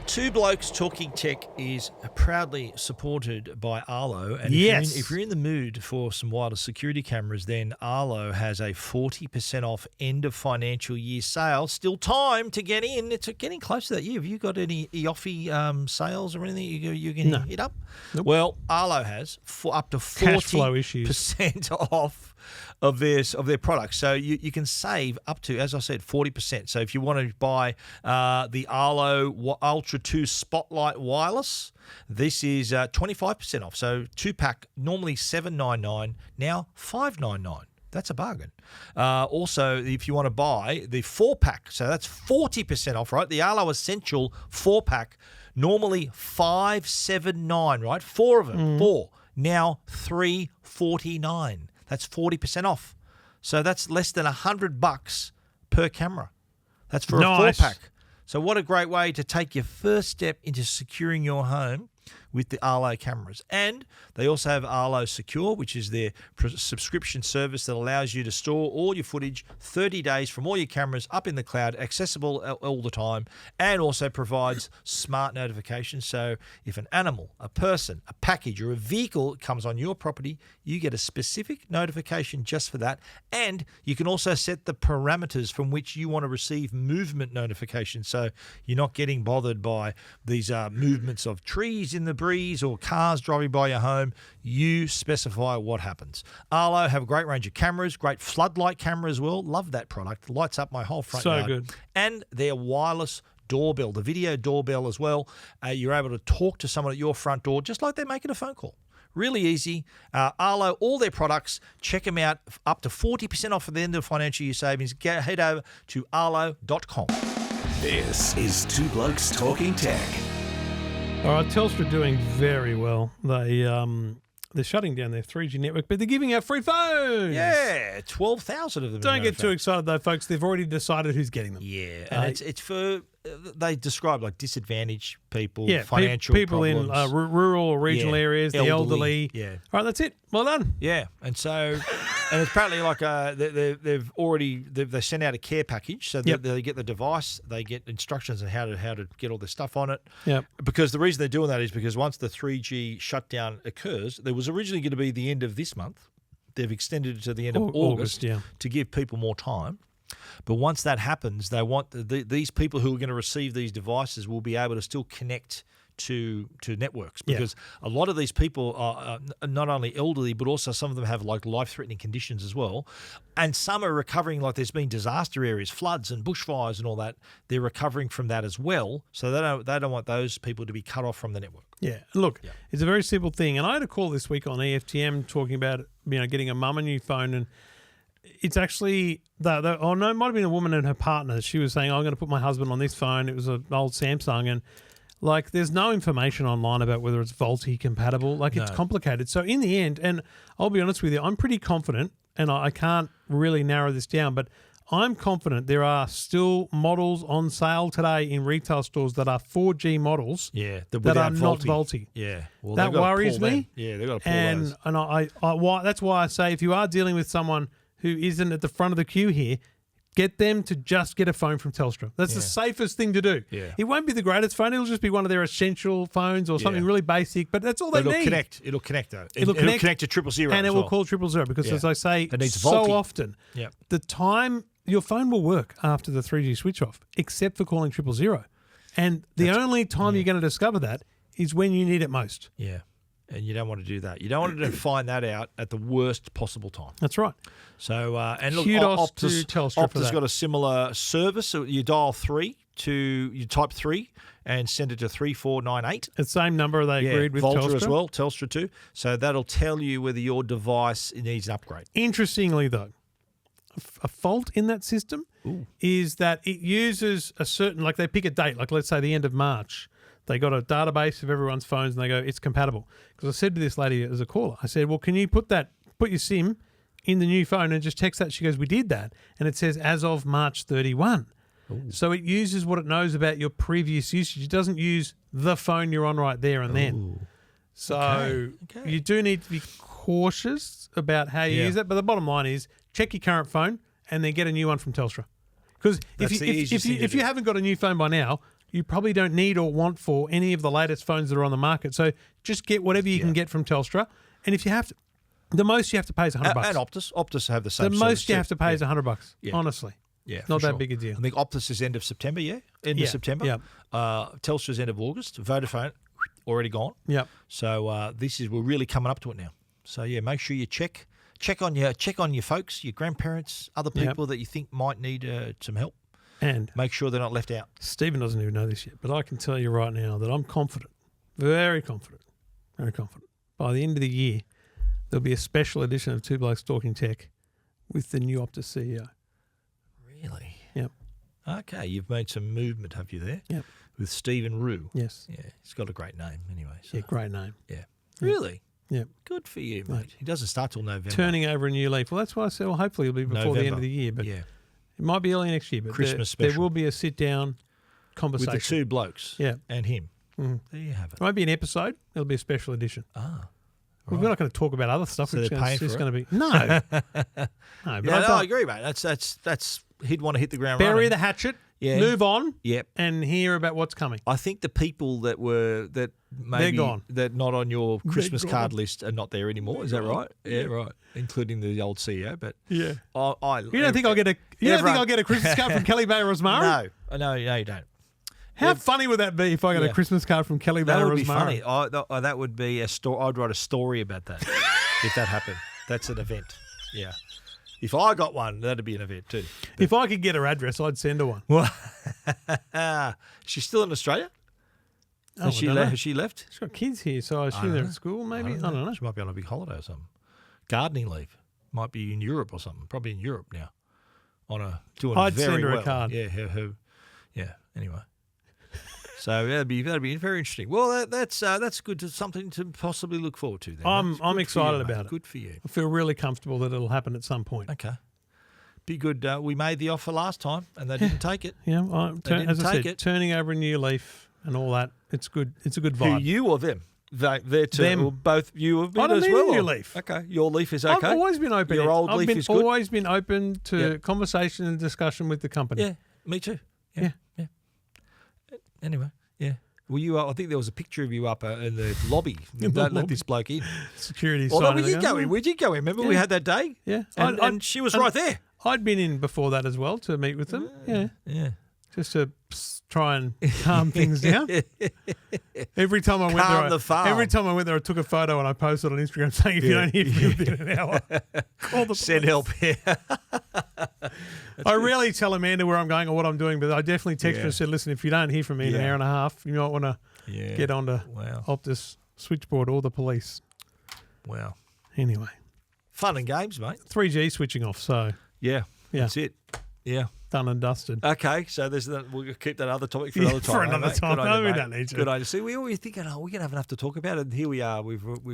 Two Blokes Talking Tech is proudly supported by Arlo. And if you're in the mood for some wireless security cameras, then Arlo has a 40% off end of financial year sale. Still time to get in. It's getting close to that year. Have you got any EOFI sales or anything you can hit up? Nope. Well, Arlo has up to 40% off of their products. So you can save up to, as I said, 40%. So if you want to buy the Arlo Ultra 2 Spotlight Wireless, this is 25% off. So 2-pack, normally $799, now $599. That's a bargain. Also, if you want to buy the 4-pack, so that's 40% off, right? The Arlo Essential 4-pack, normally $579, right? 4 of them, 4. Now $349. That's 40% off. So that's less than $100 per camera. That's for a 4-pack. So what a great way to take your first step into securing your home with the Arlo cameras. And they also have Arlo Secure, which is their subscription service that allows you to store all your footage 30 days from all your cameras up in the cloud, accessible all the time, and also provides smart notifications. So if an animal, a person, a package, or a vehicle comes on your property, you get a specific notification just for that. And you can also set the parameters from which you want to receive movement notifications. So you're not getting bothered by these movements of trees in the breeze or cars driving by your home. You specify what happens. Arlo have a great range of cameras, great floodlight camera as well. Love that product. Lights up my whole front yard. So good. And their wireless doorbell, the video doorbell as well. You're able to talk to someone at your front door just like they're making a phone call. Really easy. Arlo, all their products, check them out. Up to 40% off at the end of financial year savings. Head over to arlo.com. This is Two Blokes Talking Tech. All right, Telstra doing very well. They're shutting down their 3G network, but they're giving out free phones. Yeah, 12,000 of them. Don't get too excited though, folks. They've already decided who's getting them. Yeah, and it's for they describe like disadvantaged people, yeah, financial people problems. in rural or regional areas, the elderly. Yeah. All right, that's it. Well done. Yeah, and so and apparently like they sent out a care package, so they get the device, they get instructions on how to get all this stuff on it. Yeah. Because the reason they're doing that is because once the 3G shutdown occurs, there was originally going to be the end of this month. They've extended it to the end of August to give people more time. But once that happens, they want these people who are going to receive these devices will be able to still connect to networks, because a lot of these people are not only elderly, but also some of them have like life-threatening conditions as well. And some are recovering, like there's been disaster areas, floods and bushfires and all that. They're recovering from that as well. So they don't want those people to be cut off from the network. Yeah. Look, it's a very simple thing. And I had a call this week on EFTM talking about getting a mum a new phone, and it's actually it might have been a woman and her partner. She was saying, I'm going to put my husband on this phone. It was an old Samsung, and like there's no information online about whether it's VoLTE compatible. Like it's complicated. So in the end, and I'll be honest with you, I'm pretty confident, and I can't really narrow this down, but I'm confident there are still models on sale today in retail stores that are 4G models that are not VoLTE. Yeah. Well, that worries me. Yeah, they've got to pull those. And that's why I say if you are dealing with someone who isn't at the front of the queue here, Get them to just get a phone from Telstra. That's the safest thing to do. Yeah. It won't be the greatest phone. It'll just be one of their essential phones or something really basic, but that's all they need. It'll connect, though. It'll connect to 000 and it will call 000 because, as I say so often, the time your phone will work after the 3G switch off, except for calling 000. And the only time you're going to discover that is when you need it most. Yeah. And you don't want to do that. You don't want to find that out at the worst possible time. That's right. So, and look, Kudos to Telstra for Optus that. got a similar service. So you dial 3 you type 3 and send it to 3498. The same number they agreed with Volta Telstra as well, Telstra too. So that'll tell you whether your device needs an upgrade. Interestingly, though, a fault in that system is that it uses a certain, like they pick a date, like let's say the end of March. They got a database of everyone's phones and they go, it's compatible. Because I said to this lady as a caller, I said, well, can you put your SIM in the new phone and just text that? She goes, we did that. And it says as of March 31. Ooh. So it uses what it knows about your previous usage. It doesn't use the phone you're on right there and then. So you do need to be cautious about how you use it. But the bottom line is check your current phone and then get a new one from Telstra. Because if you haven't got a new phone by now, you probably don't need or want for any of the latest phones that are on the market. So just get whatever you can get from Telstra. And if you have to, the most you have to pay is $100. And Optus have the same. The most you have to pay is $100. Yeah. Honestly, not that big a deal. I think Optus is end of September. End of September. Yep. Telstra's end of August. Vodafone already gone. Yep. So we're really coming up to it now. So make sure you check on your folks, your grandparents, other people that you think might need some help. And make sure they're not left out. Stephen doesn't even know this yet, but I can tell you right now that I'm confident, very confident, by the end of the year, there'll be a special edition of Two Blokes Talking Tech with the new Optus CEO. Really? Yep. Okay, you've made some movement, have you, there? Yep. With Stephen Rue. Yes. Yeah, he's got a great name anyway. So. Yeah, great name. Yeah. Really? Yep. Good for you, mate. He doesn't start till November. Turning over a new leaf. Well, that's why I said, well, hopefully it'll be before the end of the year. But it might be early next year, but Christmas there will be a sit-down conversation. With the two blokes and him. Mm-hmm. There you have it. It won't be an episode. It'll be a special edition. Ah. Right. We're not going to talk about other stuff. So they're paying for it? Going to be no. I agree, mate. That's he'd want to hit the ground running. Bury the hatchet. Yeah. Move on. Yep. And hear about what's coming. I think the people that maybe they're gone. That not on your Christmas card list are not there anymore. Is that right? Yeah, right. Including the old CEO. But yeah, you don't think I'll get a Christmas card from Kelly Bayer Rosmara? No, you don't. How funny would that be if I got a Christmas card from Kelly Bayer Rosmara? That would be funny. That would be a story. I'd write a story about that if that happened. That's an event. Yeah. If I got one, that'd be an event too. But if I could get her address, I'd send her one. She's still in Australia? Has she left? She's got kids here, so I assume they're at school, maybe. I don't know. She might be on a big holiday or something. Gardening leave. Might be in Europe or something. Probably in Europe now. I'd send her a card. Yeah, anyway. So that'd be very interesting. Well, that's good. Something to possibly look forward to. Then I'm excited about it. Good for you. I feel really comfortable that it'll happen at some point. Okay, be good. We made the offer last time, and they didn't take it. Yeah, as I said, turning over a new leaf and all that. It's good. It's a good vibe. Who, you or them? They're too. Them. Well, both you have been I don't as need well. A new leaf. Okay, your leaf is okay. I've always been open. Your old leaf is good. I've always been open to conversation and discussion with the company. Yeah, me too. Yeah. Anyway, yeah. Well, you I think there was a picture of you up in the lobby. Don't let this bloke in. Security. Although we did go in. We did go in. Remember we had that day? Yeah. And she was right there. I'd been in before that as well to meet with them. Yeah. Just to try and calm things down. Every time I went there, I took a photo and I posted on Instagram saying, if you don't hear from me within an hour, call the send help. I rarely tell Amanda where I'm going or what I'm doing, but I definitely text her and said, listen, if you don't hear from me in an hour and a half, you might want to get onto Optus switchboard or the police. Wow. Anyway. Fun and games, mate. 3G switching off, so. Yeah. That's it. Yeah. Done and dusted. Okay, so we'll keep that other topic for another time. For another time. No, we don't need to. Good idea. See, we were thinking, we're going to have enough to talk about it, and here we are.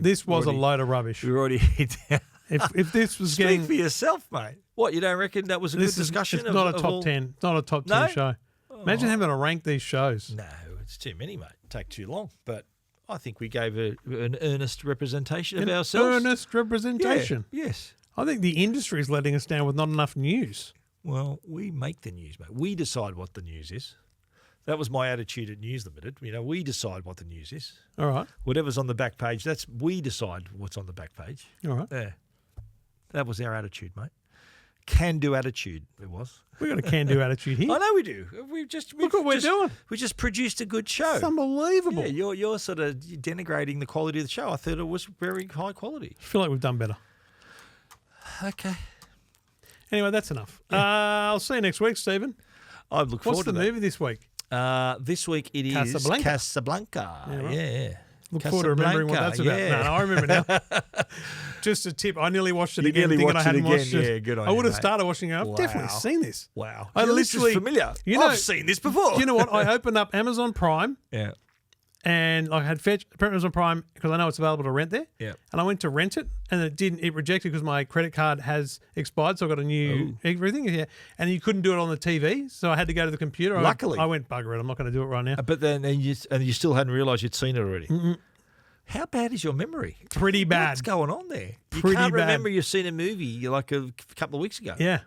This was already, a load of rubbish. We've already hit down. If this was Speak for yourself, mate. What, you don't reckon that was a good discussion? It's not a top 10. It's not a top 10 show. Imagine having to rank these shows. No, it's too many, mate. It'd take too long. But I think we gave an earnest representation of ourselves. Earnest representation? Yeah, yes. I think the industry is letting us down with not enough news. Well, we make the news, mate. We decide what the news is. That was my attitude at News Limited. We decide what the news is. All right. Whatever's on the back page, we decide what's on the back page. All right. Yeah. That was our attitude, mate. Can-do attitude, it was. We've got a can-do attitude here. I know we do. Look what we're doing. We just produced a good show. It's unbelievable. Yeah, you're sort of denigrating the quality of the show. I thought it was very high quality. I feel like we've done better. Okay. Anyway, that's enough. I'll see you next week, Stephen. I look forward to that. What's the movie this week? This week it is Casablanca. Yeah, right. Yeah. Look forward to remembering what that's about. Yeah. No, I remember now. Just a tip. I nearly watched it again, thinking I hadn't watched it. Yeah, good on you. I would have mate. started watching it. I've definitely seen this. Wow. I This literally is familiar. I've seen this before. You know what? I opened up Amazon Prime. Yeah. And I had fetched Amazon Prime because I know it's available to rent there. Yeah. And I went to rent it, and it rejected because my credit card has expired, so I got a new everything. Yeah. And you couldn't do it on the TV, so I had to go to the computer. Luckily. I went, bugger it, I'm not going to do it right now. But then you still hadn't realised you'd seen it already. Mm-mm. How bad is your memory? Pretty bad. What's going on there? You Pretty can't bad. remember you've seen a movie like a couple of weeks ago. Yeah.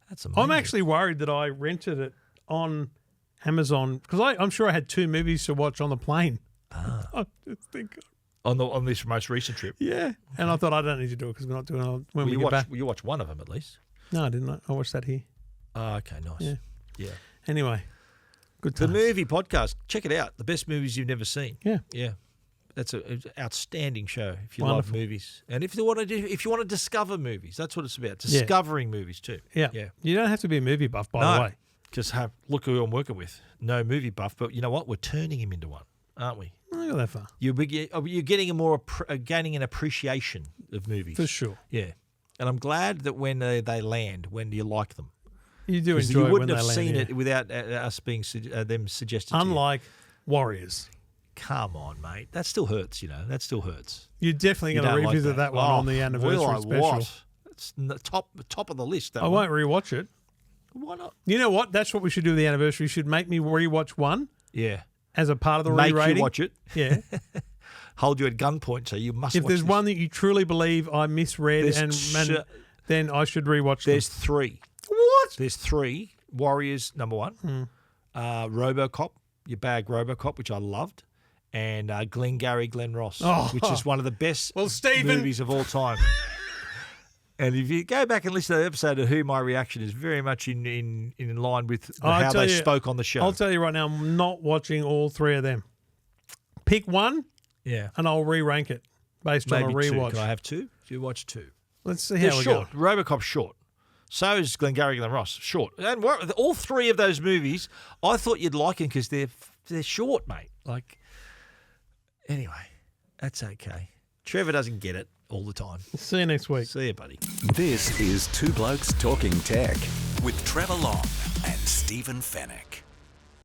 That's amazing. I'm actually worried that I rented it on Amazon because I'm sure I had 2 movies to watch on the plane. I just think on this most recent trip. Yeah. And I thought I don't need to do it because we're not doing it when we get back. You watched one of them at least. No, I didn't. I watched that here. Oh, okay, nice. Yeah. Anyway, good The times. movie podcast. Check it out. The best movies you've never seen. Yeah. Yeah. That's an outstanding show if you Wonderful. love movies. And if you want to discover movies, that's what it's about. Discovering movies too. Yeah. You don't have to be a movie buff, by the way. Because look who I'm working with. No movie buff, but you know what? We're turning him into one, aren't we? I got that far. You're getting gaining an appreciation of movies. For sure. Yeah. And I'm glad that when they land, when you like them. You do 'Cause enjoy you it when wouldn't they have land, seen yeah. it without us being them suggested to you. Unlike Warriors. Come on, mate. That still hurts, That still hurts. You're definitely You going to don't like revisit that one on the anniversary will I special. what? It's the top of the list. I won't rewatch it. Why not? You know what? That's what we should do with the anniversary. You should make me rewatch one Yeah. as a part of the Make re-rating. you watch it. Yeah. Hold you at gunpoint, so you must If watch there's this. one that you truly believe I misread then I should rewatch There's them. 3. What? There's 3. Warriors, number 1. RoboCop, your bag RoboCop, which I loved. And Glengarry Glen Ross, which is one of the best movies of all time. And if you go back and listen to the episode of Who, my reaction is very much in line with how they spoke on the show. I'll tell you right now, I'm not watching all 3 of them. Pick one, and I'll re-rank it based on a Maybe 2. rewatch. Can I have 2? Do you watch 2? Let's see how we short. go. RoboCop's short. So is Glengarry Glen Ross. Short. And all 3 of those movies, I thought you'd like them because they're short, mate. Anyway, that's okay. Trevor doesn't get it all the time. See you next week. See you, buddy. This is Two Blokes Talking Tech with Trevor Long and Stephen Fennick.